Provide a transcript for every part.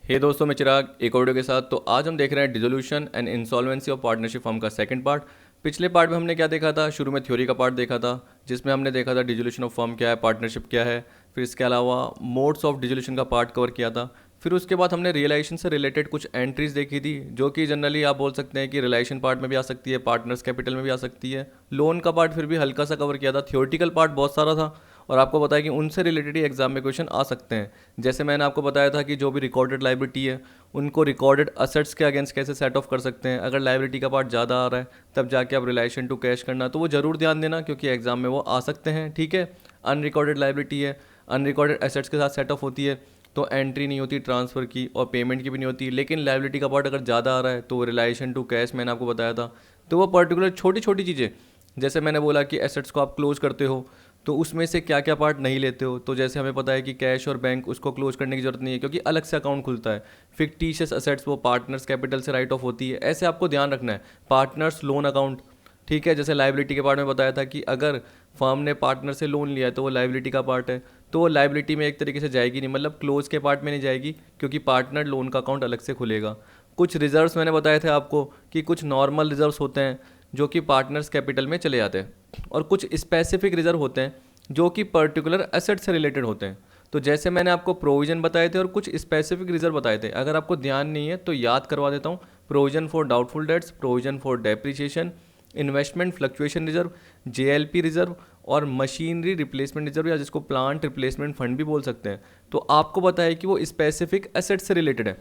हे दोस्तों, मैं चिराग एक और वीडियो के साथ। तो आज हम देख रहे हैं dissolution and insolvency of partnership firm का सेकंड पार्ट। पिछले पार्ट में हमने क्या देखा था? शुरू में थ्योरी का पार्ट देखा था, जिसमें हमने देखा था डिसोल्यूशन ऑफ फर्म क्या है, पार्टनरशिप क्या है, फिर इसके अलावा मोड्स ऑफ डिसोल्यूशन का पार्ट कवर किया था। फिर उसके बाद हमने रियलाइजेशन से रिलेटेड कुछ एंट्रीज देखी थी, जो कि जनरली आप बोल सकते हैं कि रियलाइजेशन पार्ट में भी आ सकती है, पार्टनर्स कैपिटल में भी आ सकती है। लोन का पार्ट फिर भी हल्का सा कवर किया था, थियोरटिकल पार्ट बहुत सारा था और आपको बताया कि उनसे रिलेटेड ही एग्जाम में क्वेश्चन आ सकते हैं। जैसे मैंने आपको बताया था कि जो भी रिकॉर्डेड लाइबिलिटी है उनको रिकॉर्डेड असेट्स के अगेंस्ट कैसे सेट ऑफ कर सकते हैं। अगर लाइबिलिटी का पार्ट ज़्यादा आ रहा है तब जाके आप रिलेशन टू कैश करना, तो वो ज़रूर ध्यान देना क्योंकि एग्जाम में वो आ सकते हैं। ठीक है, अनरिकॉर्डेड लाइबिलिटी है, अनरिकॉर्डेड एसेट्स के साथ सेट ऑफ होती है तो एंट्री नहीं होती ट्रांसफ़र की और पेमेंट की भी नहीं होती। लेकिन लाइबिलिटी का पार्ट अगर ज़्यादा आ रहा है तो रिलेशन टू कैश मैंने आपको बताया था। तो वो पर्टिकुलर छोटी छोटी चीज़ें, जैसे मैंने बोला कि एसेट्स को आप क्लोज करते हो तो उसमें से क्या क्या पार्ट नहीं लेते हो। तो जैसे हमें पता है कि कैश और बैंक उसको क्लोज करने की जरूरत नहीं है क्योंकि अलग से अकाउंट खुलता है। फिक्टिशियस असेट्स वो पार्टनर्स कैपिटल से राइट ऑफ होती है, ऐसे आपको ध्यान रखना है। पार्टनर्स लोन अकाउंट, ठीक है, जैसे लाइबिलिटी के पार्ट में बताया था कि अगर फर्म ने पार्टनर से लोन लिया है तो वो लाइबिलिटी का पार्ट है, तो वो लाइबिलिटी में एक तरीके से जाएगी नहीं, मतलब क्लोज के पार्ट में नहीं जाएगी क्योंकि पार्टनर लोन का अकाउंट अलग से खुलेगा। कुछ रिजर्व्स मैंने बताए थे आपको कि कुछ नॉर्मल रिजर्व्स होते हैं जो कि पार्टनर्स कैपिटल में चले जाते हैं और कुछ स्पेसिफिक रिजर्व होते हैं जो कि पर्टिकुलर एसेट से रिलेटेड होते हैं। तो जैसे मैंने आपको प्रोविजन बताए थे और कुछ स्पेसिफिक रिजर्व बताए थे, अगर आपको ध्यान नहीं है तो याद करवा देता हूँ। Provision for doubtful debts, provision for depreciation, investment fluctuation reserve, JLP reserve और मशीनरी रिप्लेसमेंट रिजर्व, या जिसको प्लांट रिप्लेसमेंट फंड भी बोल सकते हैं। तो आपको पता है कि वो स्पेसिफिक एसेट से रिलेटेड है।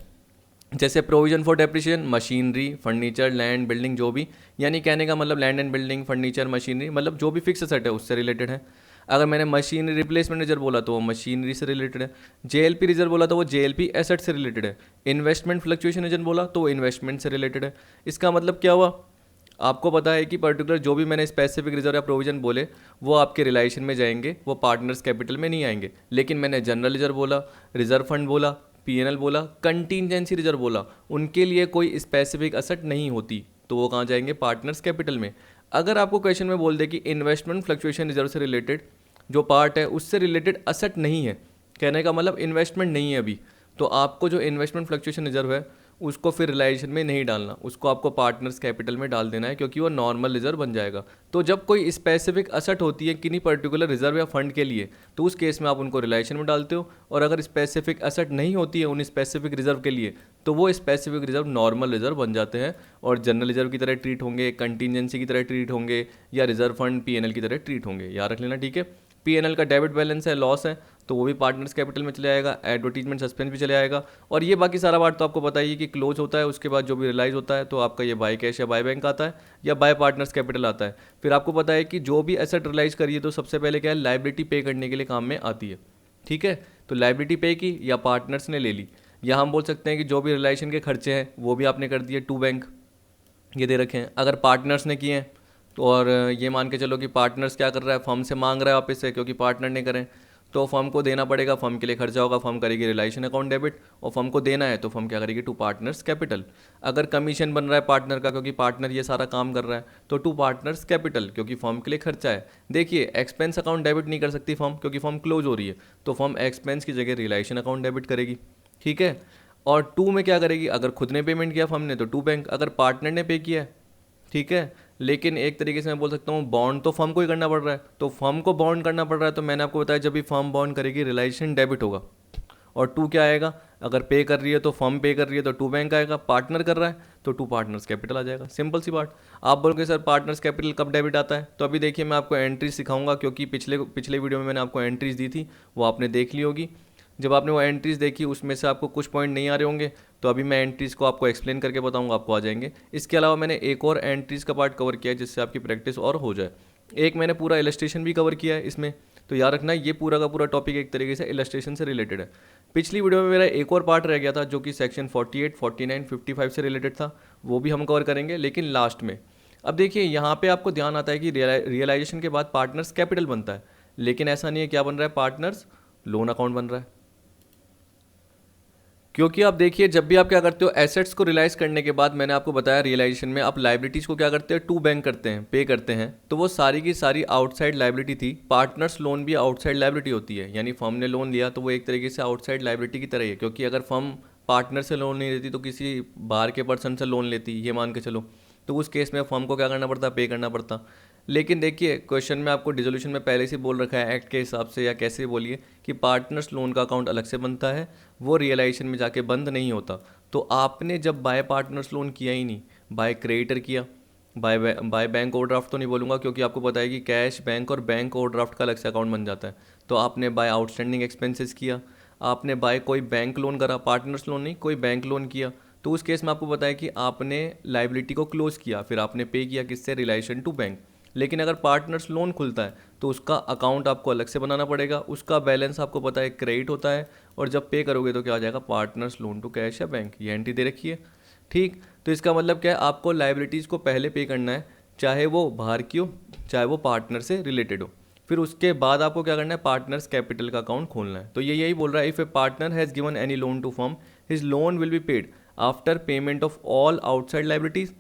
जैसे provision for depreciation, machinery, furniture, land, building, जो भी, यानी कहने का मतलब land and building, furniture, machinery, मतलब जो भी फिक्स एसेट है उससे रिलेटेड है। अगर मैंने मशीनरी रिप्लेसमेंट रिजर्व बोला तो वो मशीनरी से रिलेटेड है। जेएलपी रिजर्व बोला तो वो जेएलपी एसेट से रिलेटेड है। इन्वेस्टमेंट फ्लक्चुएशन रिजर्व बोला तो वो इन्वेस्टमेंट से रिलेटेड है। इसका मतलब क्या हुआ? आपको पता है कि पर्टिकुलर जो भी मैंने स्पेसिफिक रिजर्व या प्रोविजन बोले वो आपके रिलाइजेशन में जाएंगे, वो पार्टनर्स कैपिटल में नहीं आएंगे। लेकिन मैंने जनरल रिजर्व बोला, रिजर्व फंड बोला, पीएनएल बोला, कंटीजेंसी रिजर्व बोला, उनके लिए कोई स्पेसिफिक असेट नहीं होती, तो वो कहाँ जाएंगे? पार्टनर्स कैपिटल में। अगर आपको क्वेश्चन में बोल दे कि इन्वेस्टमेंट फ्लक्चुएशन रिजर्व से रिलेटेड जो पार्ट है उससे रिलेटेड असेट नहीं है, कहने का मतलब इन्वेस्टमेंट नहीं है अभी, तो आपको जो इन्वेस्टमेंट फ्लक्चुएशन रिजर्व है उसको फिर रिलाइजेशन में नहीं डालना, उसको आपको पार्टनर्स कैपिटल में डाल देना है क्योंकि वो नॉर्मल रिजर्व बन जाएगा। तो जब कोई स्पेसिफिक असेट होती है किन्हीं पर्टिकुलर रिजर्व या फंड के लिए तो उस केस में आप उनको रिलाइजेशन में डालते हो, और अगर स्पेसिफिक असेट नहीं होती है उन स्पेसिफिक रिजर्व के लिए तो वो स्पेसिफिक रिजर्व नॉर्मल रिजर्व बन जाते हैं और जनरल रिजर्व की तरह ट्रीट होंगे, कंटीजेंसी की तरह ट्रीट होंगे, या रिजर्व फंड पीएनएल की तरह ट्रीट होंगे। याद रख लेना, ठीक है। पीएनएल का डेबिट बैलेंस है, लॉस है, तो वो भी पार्टनर्स कैपिटल में चले आएगा। एडवर्टीजमेंट सस्पेंस भी चले आएगा। और ये बाकी सारा पार्ट तो आपको पता ही है कि क्लोज होता है, उसके बाद जो भी रिलाइज होता है तो आपका ये बाय कैश या बाय बैंक आता है या बाय पार्टनर्स कैपिटल आता है। फिर आपको पता है कि जो भी एसेट रिलाइज करिए तो सबसे पहले क्या है? लाइबिलिटी पे करने के लिए काम में आती है। ठीक है, तो लाइबिलिटी पे की या पार्टनर्स ने ले ली, या हम बोल सकते हैं कि जो भी रिलेशन के खर्चे हैं वो भी आपने कर दिए टू बैंक, ये दे रखे हैं। अगर पार्टनर्स ने किए हैं तो, और ये मान के चलो कि पार्टनर्स क्या कर रहा है? फर्म से मांग रहा है वापस से, क्योंकि पार्टनर ने करें तो फर्म को देना पड़ेगा, फर्म के लिए खर्चा होगा, फर्म करेगी रिलेशन अकाउंट डेबिट, और फर्म को देना है तो फर्म क्या करेगी? To partners capital. अगर कमीशन बन रहा है पार्टनर का क्योंकि पार्टनर ये सारा काम कर रहा है तो टू पार्टनर्स कैपिटल, क्योंकि फर्म के लिए खर्चा है। देखिए, एक्सपेंस अकाउंट डेबिट नहीं कर सकती फर्म क्योंकि फर्म क्लोज हो रही है, तो फर्म एक्सपेंस की जगह रिलेशन अकाउंट डेबिट करेगी। ठीक है, और टू में क्या करेगी? अगर खुद ने पेमेंट किया फर्म ने तो टू बैंक, अगर पार्टनर ने पे किया है, ठीक है, लेकिन एक तरीके से मैं बोल सकता हूँ बॉन्ड तो फर्म को ही करना पड़ रहा है, तो फर्म को बॉन्ड करना पड़ रहा है, तो मैंने आपको बताया जब भी फर्म बॉन्ड करेगी रिलेशन डेबिट होगा। और टू क्या आएगा? अगर पे कर रही है तो फर्म पे कर रही है तो टू बैंक आएगा, पार्टनर कर रहा है तो टू पार्टनर्स कैपिटल आ जाएगा। सिंपल सी बात। आप बोलोगे सर पार्टनर्स कैपिटल कब डेबिट आता है? तो अभी देखिए मैं आपको एंट्रीज सिखाऊंगा क्योंकि पिछले पिछले वीडियो में मैंने आपको एंट्रीज दी थी, वो आपने देख ली होगी। जब आपने वो एंट्रीज देखी उसमें से आपको कुछ पॉइंट नहीं आ रहे होंगे तो अभी मैं एंट्रीज़ को आपको एक्सप्लेन करके बताऊंगा, आपको आ जाएंगे। इसके अलावा मैंने एक और एंट्रीज़ का पार्ट कवर किया है जिससे आपकी प्रैक्टिस और हो जाए। एक मैंने पूरा इलस्ट्रेशन भी कवर किया है इसमें, तो याद रखना ये पूरा का पूरा टॉपिक एक तरीके से इलस्ट्रेशन से रिलेटेड है। पिछली वीडियो में मेरा एक और पार्ट रह गया था जो कि सेक्शन 48, 49, 55 से रिलेटेड था, वो भी हम कवर करेंगे लेकिन लास्ट में। अब देखिए यहाँ पे आपको ध्यान आता है कि रियलाइजेशन के बाद पार्टनर्स कैपिटल बनता है, लेकिन ऐसा नहीं है। क्या बन रहा है? पार्टनर्स लोन अकाउंट बन रहा है। क्योंकि आप देखिए जब भी आप क्या करते हो एसेट्स को रियलाइज करने के बाद, मैंने आपको बताया रियलाइजेशन में आप लाइबिलिटीज़ को क्या करते हैं? टू बैंक करते हैं, पे करते हैं, तो वो सारी की सारी आउटसाइड लाइबिलिटी थी। पार्टनर्स लोन भी आउटसाइड लाइबिलिटी होती है, यानी फर्म ने लोन लिया तो वो एक तरीके से आउटसाइड लाइबिलिटी की तरह ही है, क्योंकि अगर फर्म पार्टनर से लोन नहीं लेती तो किसी बाहर के पर्सन से लोन लेती, ये मान के चलो, तो उस केस में फर्म को क्या करना पड़ता, पे करना पड़ता। लेकिन देखिए क्वेश्चन में आपको डिसोल्यूशन में पहले से बोल रखा है एक्ट के हिसाब से या कैसे बोलिए कि पार्टनर्स लोन का अकाउंट अलग से बनता है, वो रियलाइजेशन में जाके बंद नहीं होता। तो आपने जब बाय पार्टनर्स लोन किया ही नहीं, बाय क्रेडिटर किया, बाय बैंक ओवरड्राफ्ट तो नहीं बोलूँगा क्योंकि आपको पता है कि कैश बैंक और बैंक ओवरड्राफ्ट का अलग से अकाउंट बन जाता है। तो आपने बाय आउटस्टैंडिंग एक्सपेंसेस किया, आपने बाय कोई बैंक लोन करा, पार्टनर्स लोन नहीं कोई बैंक लोन किया, तो उस केस में आपको पता है कि आपने लाइबिलिटी को क्लोज किया, फिर आपने पे किया किससे, रिलेशन टू बैंक। लेकिन अगर पार्टनर्स लोन खुलता है तो उसका अकाउंट आपको अलग से बनाना पड़ेगा, उसका बैलेंस आपको पता है क्रेडिट होता है, और जब पे करोगे तो क्या हो जाएगा, पार्टनर्स लोन टू कैश या बैंक, ये एंट्री दे रखी है। ठीक, तो इसका मतलब क्या है, आपको लाइबिलिटीज़ को पहले पे करना है, चाहे वो बाहर की हो चाहे वो पार्टनर से रिलेटेड हो। फिर उसके बाद आपको क्या करना है, पार्टनर्स कैपिटल का अकाउंट खोलना है। तो ये यही बोल रहा है, if a partner has given any loan to firm his loan will be paid after payment of all outside liabilities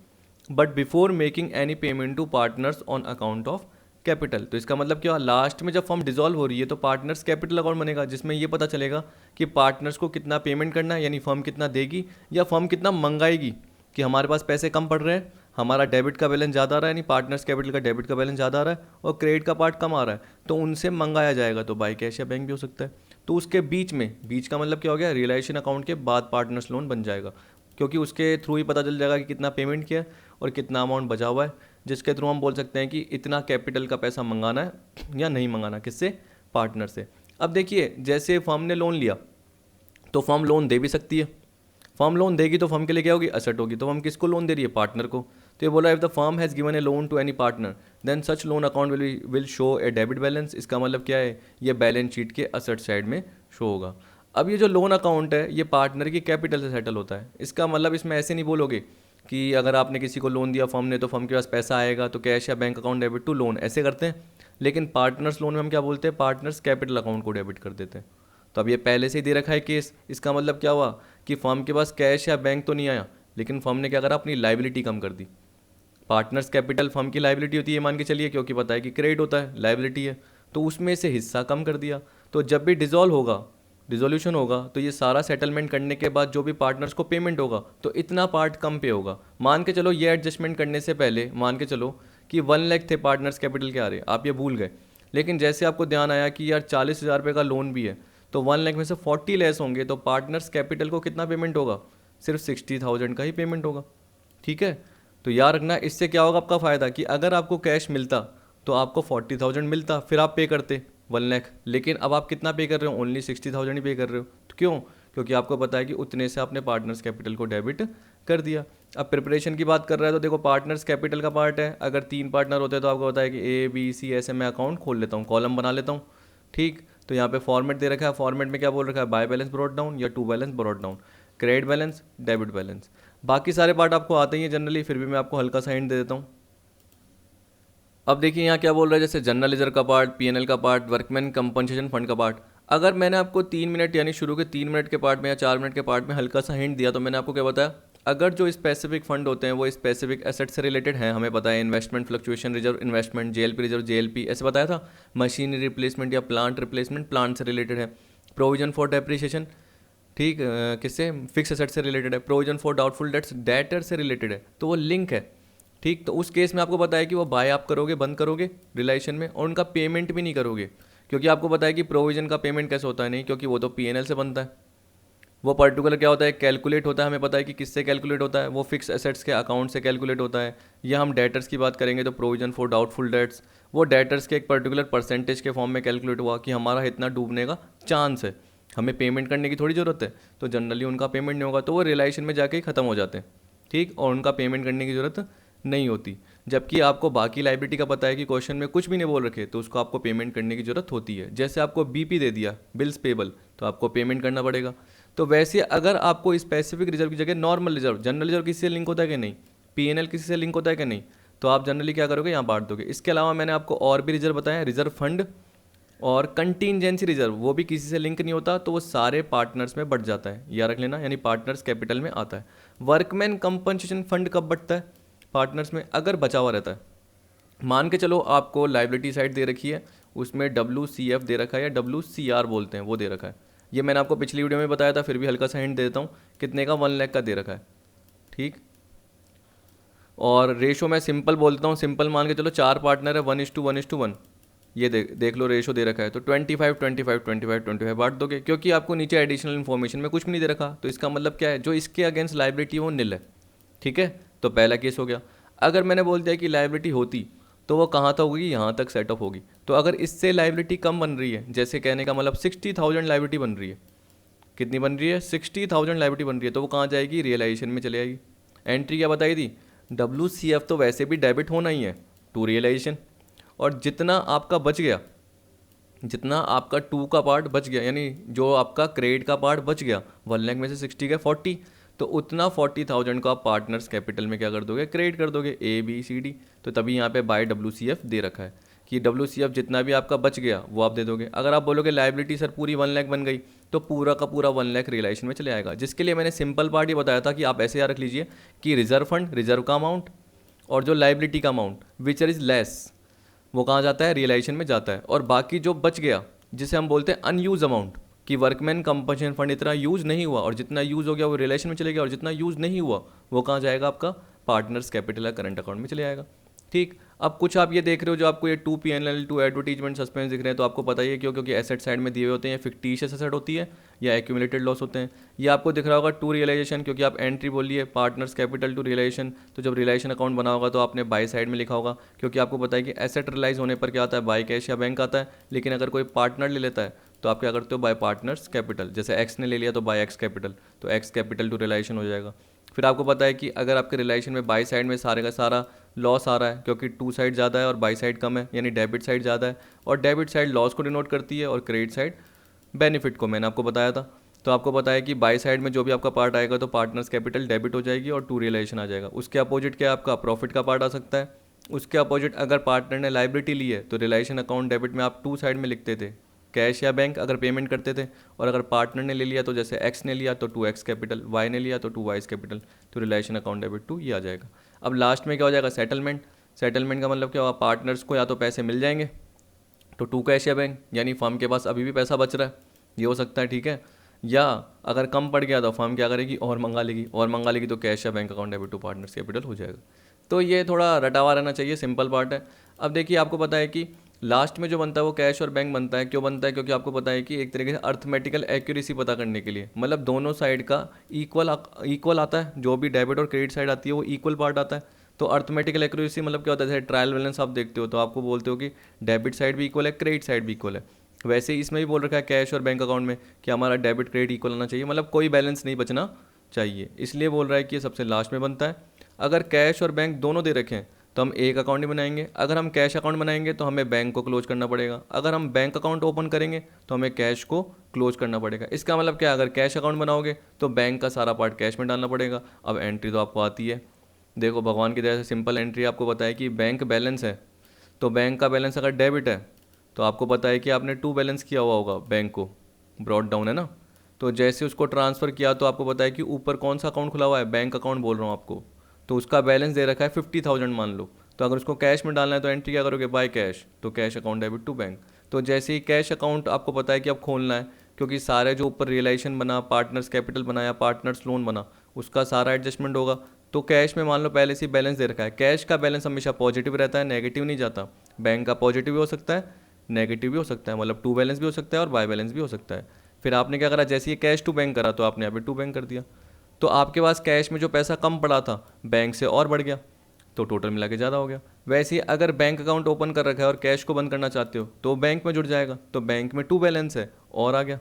but before making any payment to partners on account of capital. तो इसका मतलब क्या, last में जब firm dissolve हो रही है तो पार्टनर्स कैपिटल अकाउंट बनेगा, जिसमें ये पता चलेगा कि पार्टनर्स को कितना पेमेंट करना है, यानी फर्म कितना देगी या फर्म कितना मंगाएगी, कि हमारे पास पैसे कम पड़ रहे हैं, हमारा डेबिट का बैलेंस ज़्यादा आ रहा है, यानी पार्टनर्स कैपिटल का डेबिट का बैलेंस ज़्यादा आ रहा है और क्रेडिट का पार्ट कम आ रहा है, तो उनसे मंगाया जाएगा। तो बाई कैश या बैंक भी हो सकता है। तो उसके बीच में, बीच का मतलब क्या हो गया, रियलाइजेशन अकाउंट के बाद पार्टनर्स लोन बन जाएगा, क्योंकि उसके थ्रू ही पता चल जाएगा कि कितना पेमेंट किया है और कितना अमाउंट बचा हुआ है, जिसके थ्रू हम बोल सकते हैं कि इतना कैपिटल का पैसा मंगाना है या नहीं मंगाना, किससे, पार्टनर से। अब देखिए जैसे फर्म ने लोन लिया तो फर्म लोन दे भी सकती है, फर्म लोन देगी तो फर्म के लिए क्या होगी, असेट होगी। तो हम किसको लोन दे रही है, पार्टनर को। तो ये बोला if the firm has given a loan to any partner then such loan account will show a debit balance. इसका मतलब क्या है, ये बैलेंस शीट के असेट साइड में शो होगा। अब ये जो लोन अकाउंट है ये पार्टनर की कैपिटल से सेटल होता है। इसका मतलब इसमें ऐसे नहीं बोलोगे कि अगर आपने किसी को लोन दिया फर्म ने तो फर्म के पास पैसा आएगा तो कैश या bank account debit to loan, ऐसे करते हैं। लेकिन पार्टनर्स लोन में हम क्या बोलते हैं, पार्टनर्स कैपिटल अकाउंट को डेबिट कर देते हैं। तो अब ये पहले से ही दे रखा है केस, इसका मतलब क्या हुआ कि फर्म के पास कैश या बैंक तो नहीं आया, लेकिन फर्म ने क्या करा, अपनी लाइबिलिटी कम कर दी। पार्टनर्स कैपिटल फर्म की लाइबिलिटी होती है मान के चलिए, क्योंकि पता है कि क्रेडिट होता है, लाइबिलिटी है, तो उसमें से हिस्सा कम कर दिया। तो जब भी डिसॉल्व होगा, डिसोल्यूशन होगा, तो ये सारा सेटलमेंट करने के बाद जो भी पार्टनर्स को पेमेंट होगा तो इतना पार्ट कम पे होगा। मान के चलो ये एडजस्टमेंट करने से पहले मान के चलो कि 1 लाख थे पार्टनर्स कैपिटल के आ रहे, आप ये भूल गए, लेकिन जैसे आपको ध्यान आया कि यार 40,000 रुपये का लोन भी है तो 1 लाख में से 40 लेस होंगे, तो पार्टनर्स कैपिटल को कितना पेमेंट होगा, सिर्फ 60,000 का ही पेमेंट होगा। ठीक है, तो याद रखना, इससे क्या होगा आपका फ़ायदा कि अगर आपको कैश मिलता तो आपको 40,000 मिलता, फिर आप पे करते 1 लाख, लेकिन अब आप कितना पे कर रहे हो, ओनली 60,000 ही पे कर रहे हो। तो क्यों, क्योंकि आपको पता है कि उतने से आपने पार्टनर्स कैपिटल को डेबिट कर दिया। अब प्रिपरेशन की बात कर रहा है तो देखो पार्टनर्स कैपिटल का पार्ट है, अगर 3 पार्टनर होते हैं तो आपको पता है कि A B C ऐसे मैं अकाउंट खोल लेता हूँ, कॉलम बना लेता हूँ। ठीक, तो यहाँ पे फॉर्मेट दे रखा है, फॉर्मेट में क्या बोल रखा है, बाय बैलेंस ब्रॉट डाउन या to balance brought down, credit balance, debit balance. बाकी सारे पार्ट आपको आते ही हैं जनरली, फिर भी मैं आपको हल्का सा हिंट दे देता हूँ। अब देखिए यहाँ क्या बोल रहा है, जैसे जनरल लेजर का पार्ट, P&L का पार्ट, वर्कमैन कंपनसेशन फंड का पार्ट। अगर मैंने आपको 3 मिनट यानी शुरू के 3 मिनट के पार्ट में या 4 मिनट के पार्ट में हल्का सा हिंट दिया, तो मैंने आपको क्या बताया, अगर जो स्पेसिफिक फंड होते हैं वो स्पेसिफिक एसेट से रिलेटेड हैं, हमें पता है investment fluctuation reserve investment, JLP reserve JLP, ऐसे बताया था, मशीनरी रिप्लेसमेंट या प्लांट रिप्लेसमेंट प्लांट से रिलेटेड है, प्रोविजन फॉर डेप्रिसिएशन, ठीक, किससे, फिक्स एसेट से रिलेटेड है, provision for doubtful debts debtor से रिलेटेड है, तो वो लिंक है। ठीक, तो उस केस में आपको पता है कि वो बाय आप करोगे, बंद करोगे रिलेशन में, और उनका पेमेंट भी नहीं करोगे, क्योंकि आपको पता है कि प्रोविजन का पेमेंट कैसे होता है, नहीं, क्योंकि वो तो P&L से बनता है, वो पर्टिकुलर क्या होता है, कैलकुलेट होता है, हमें पता है कि किससे कैलकुलेट होता है, वो फिक्स एसेट्स के अकाउंट से कैलकुलेट होता है। या हम डेटर्स की बात करेंगे तो प्रोविजन फॉर डाउटफुल डेट्स, वो डेटर्स के एक पर्टिकुलर परसेंटेज के फॉर्म में कैलकुलेट हुआ कि हमारा इतना डूबने का चांस है, हमें पेमेंट करने की थोड़ी ज़रूरत है, तो जनरली उनका पेमेंट नहीं होगा, तो वो रिलेशन में जाके ही ख़त्म हो जाते हैं। ठीक, और उनका पेमेंट करने की ज़रूरत नहीं होती। जबकि आपको बाकी लाइबिलिटी का पता है कि क्वेश्चन में कुछ भी नहीं बोल रखे तो उसको आपको पेमेंट करने की ज़रूरत होती है। जैसे आपको BP दे दिया, बिल्स पेबल, तो आपको पेमेंट करना पड़ेगा। तो वैसे अगर आपको स्पेसिफिक रिजर्व की जगह नॉर्मल रिजर्व, जनरल रिजर्व किसी से लिंक होता है कि नहीं, P&L किसी से लिंक होता है कि नहीं, तो आप जनरली क्या करोगे, यहाँ बांट दोगे। इसके अलावा मैंने आपको और भी रिजर्व बताया, रिजर्व फंड और कंटीजेंसी रिजर्व, वो भी किसी से लिंक नहीं होता, तो वो सारे पार्टनर्स में बढ़ जाता है, याद रख लेना, यानी पार्टनर्स कैपिटल में आता है। वर्कमैन कंपनसेशन फंड कब बढ़ता है, पार्टनर्स में अगर बचा हुआ रहता है। मान के चलो आपको लाइबिलिटी साइड दे रखी है, उसमें WCF दे रखा है या WCR बोलते हैं वो दे रखा है, ये मैंने आपको पिछली वीडियो में बताया था, फिर भी हल्का सा हिंट दे देता हूँ। कितने का? 1 लाख का दे रखा है, ठीक। और रेशो मैं सिंपल बोलता हूँ, सिंपल मान के चलो 4 पार्टनर है, 1:1:1। ये देख लो रेशो दे रखा है, तो 25 25 25 25 बांट दोगे, क्योंकि आपको नीचे एडिशनल इन्फॉर्मेशन में कुछ भी नहीं दे रखा। तो इसका मतलब क्या है, जो इसके अगेंस्ट लाइबिलिटी है वो निल है, ठीक है। तो पहला केस हो गया। अगर मैंने बोल दिया कि लाइबिलिटी होती तो वो कहाँ तक होगी, यहाँ तक सेटअप होगी। तो अगर इससे लाइबिलिटी कम बन रही है, जैसे कहने का मतलब 60,000 लाइबिलिटी बन रही है, कितनी बन रही है? 60,000 लाइबिलिटी बन रही है, तो वो कहाँ जाएगी? रियलाइजेशन में चले जाएगी। एंट्री क्या बताई थी? WCF तो वैसे भी डेबिट होना ही है टू रियलाइजेशन, और जितना आपका बच गया, जितना आपका 2 का पार्ट बच गया, यानी जो आपका क्रेडिट का पार्ट बच गया 1 लाख में से 60 का 40, तो उतना 40,000 को आप पार्टनर्स कैपिटल में क्या कर दोगे? क्रेडिट कर दोगे, ABCD। तो तभी यहाँ पे बाय WCF दे रखा है कि WCF जितना भी आपका बच गया वो आप दे दोगे। अगर आप बोलोगे लाइबिलिटी सर पूरी 1 लाख बन गई, तो पूरा का पूरा 1 लाख रियलाइजेशन में चले आएगा, जिसके लिए मैंने सिंपल पार्ट ही बताया था कि आप ऐसे याद रख लीजिए कि रिजर्व फंड, रिजर्व का अमाउंट, और जो लाइबिलिटी का अमाउंट विच इज लेस, वो कहाँ जाता है? रियलाइजेशन में जाता है। और बाकी जो बच गया, जिसे हम बोलते हैं अनयूज अमाउंट, कि वर्कमैन कंपनसेशन फंड इतना यूज़ नहीं हुआ, और जितना यूज़ हो गया वो रिलेशन में चले गया, और जितना यूज़ नहीं हुआ वो कहाँ जाएगा? आपका पार्टनर्स कैपिटल या करंट अकाउंट में चले जाएगा, ठीक। अब कुछ आप ये देख रहे हो, जो आपको ये 2 PNL 2 एडवर्टीजमेंट सस्पेंस दिख रहे हैं, तो आपको पता ही है क्यों, क्योंकि एसेट साइड में दिए हुए होते हैं, फिक्टिशियस एसेट होती है या एक्यूमुलेटेड लॉस होते हैं। ये आपको दिख रहा होगा टू रियलाइजेशन, क्योंकि आप एंट्री बोलिए पार्टनर्स कैपिटल टू रियलाइजेशन, तो जब रियलाइजेशन अकाउंट बना होगा तो आपने बाई साइड में लिखा होगा, क्योंकि आपको पता है कि एसेट रियलाइज होने पर क्या आता है? बाई कैश या बैंक आता है। लेकिन अगर कोई पार्टनर ले लेता है तो आप क्या करते हो? Bye partners capital. जैसे एक्स ने ले लिया तो बाय एक्स कैपिटल, तो एक्स कैपिटल टू रियलाइजेशन हो जाएगा। फिर आपको पता है कि अगर आपके रियलाइजेशन में बाई साइड में सारे का सारा लॉस आ रहा है, क्योंकि टू साइड ज़्यादा है और बाई साइड कम है, यानी डेबिट साइड ज़्यादा है, और डेबिट साइड लॉस को डिनोट करती है और क्रेडिट साइड बेनिफिट को, मैंने आपको बताया था। तो आपको पता है कि बाई साइड में जो भी आपका पार्ट आएगा तो पार्टनर्स कैपिटल डेबिट हो जाएगी और टू रियलाइजेशन आ जाएगा। उसके अपोजिट क्या आपका प्रॉफिट का पार्ट आ सकता है। उसके अपोजिट अगर पार्टनर ने लाइबिलिटी ली है तो रियलाइजेशन अकाउंट डेबिट में आप टू साइड में लिखते थे, कैश या बैंक अगर पेमेंट करते थे, और अगर पार्टनर ने ले लिया तो जैसे एक्स ने लिया तो 2x कैपिटल, वाई ने लिया तो 2y कैपिटल, तो रिलेशन अकाउंट डेबिट टू ये आ जाएगा। अब लास्ट में क्या हो जाएगा? सेटलमेंट। सेटलमेंट का मतलब क्या होगा? पार्टनर्स को या तो पैसे मिल जाएंगे, तो 2 कैश या बैंक, यानी फर्म के पास अभी भी पैसा बच रहा है, ये हो सकता है, ठीक है। या अगर कम पड़ गया तो फर्म क्या करेगी? और मंगा लेगी, और मंगा लेगी तो कैश या bank account debit to partners capital हो जाएगा। तो ये थोड़ा रटावा रहना चाहिए, सिंपल पार्ट है। अब देखिए आपको पता है कि लास्ट में जो बनता है वो कैश और बैंक बनता है। क्यों बनता है? क्योंकि आपको पता है कि एक तरीके से अर्थमेटिकल एक्यूरेसी पता करने के लिए, मतलब दोनों साइड का इक्वल आता है, जो भी डेबिट और क्रेडिट साइड आती है वो इक्वल पार्ट आता है। तो अर्थमेटिकल एक्यूरेसी मतलब क्या होता है? जैसे ट्रायल बैलेंस आप देखते हो तो आपको बोलते हो कि डेबिट साइड भी इक्वल है, क्रेडिट साइड भी इक्वल है। वैसे ही इसमें भी बोल रखा है कैश और बैंक अकाउंट में कि हमारा डेबिट क्रेडिट इक्वल होना चाहिए, मतलब कोई बैलेंस नहीं बचना चाहिए, इसलिए बोल रहा है कि ये सबसे लास्ट में बनता है। अगर कैश और बैंक दोनों दे रखें तो हम एक अकाउंट ही बनाएंगे। अगर हम कैश अकाउंट बनाएंगे तो हमें बैंक को क्लोज करना पड़ेगा। अगर हम बैंक अकाउंट ओपन करेंगे तो हमें कैश को क्लोज करना पड़ेगा। इसका मतलब क्या है? अगर कैश अकाउंट बनाओगे तो बैंक का सारा पार्ट कैश में डालना पड़ेगा। अब एंट्री तो आपको आती है, देखो भगवान की दया से सिंपल एंट्री आपको बताया कि बैंक बैलेंस है, तो बैंक का बैलेंस अगर डेबिट है तो आपको पता है कि आपने टू बैलेंस किया हुआ होगा, बैंक को ब्रॉड डाउन है ना, तो जैसे उसको ट्रांसफ़र किया तो आपको पता है कि ऊपर कौन सा अकाउंट खुला हुआ है? बैंक अकाउंट बोल रहा हूँ आपको, तो उसका बैलेंस दे रखा है 50,000 मान लो। तो अगर उसको कैश में डालना है तो एंट्री क्या करोगे? बाय कैश, तो cash account debit to bank. तो जैसे ही कैश अकाउंट आपको पता है कि अब खोलना है, क्योंकि सारे जो ऊपर रियलाइजेशन बना, पार्टनर्स कैपिटल बनाया, पार्टनर्स लोन बना, उसका सारा एडजस्टमेंट होगा। तो कैश में मान लो पहले से बैलेंस दे रखा है, कैश का बैलेंस हमेशा पॉजिटिव रहता है, नेगेटिव नहीं जाता। बैंक का पॉजिटिव भी हो सकता है, नेगेटिव भी हो सकता है, मतलब टू बैलेंस भी हो सकता है और बाय बैलेंस भी हो सकता है। फिर आपने क्या करा? जैसे ये कैश टू बैंक करा तो आपने यहाँ पे टू बैंक कर दिया, तो आपके पास कैश में जो पैसा कम पड़ा था बैंक से और बढ़ गया, तो टोटल मिला के ज़्यादा हो गया। वैसे ही अगर बैंक अकाउंट ओपन कर रखा है और कैश को बंद करना चाहते हो तो बैंक में जुड़ जाएगा, तो बैंक में टू बैलेंस है और आ गया।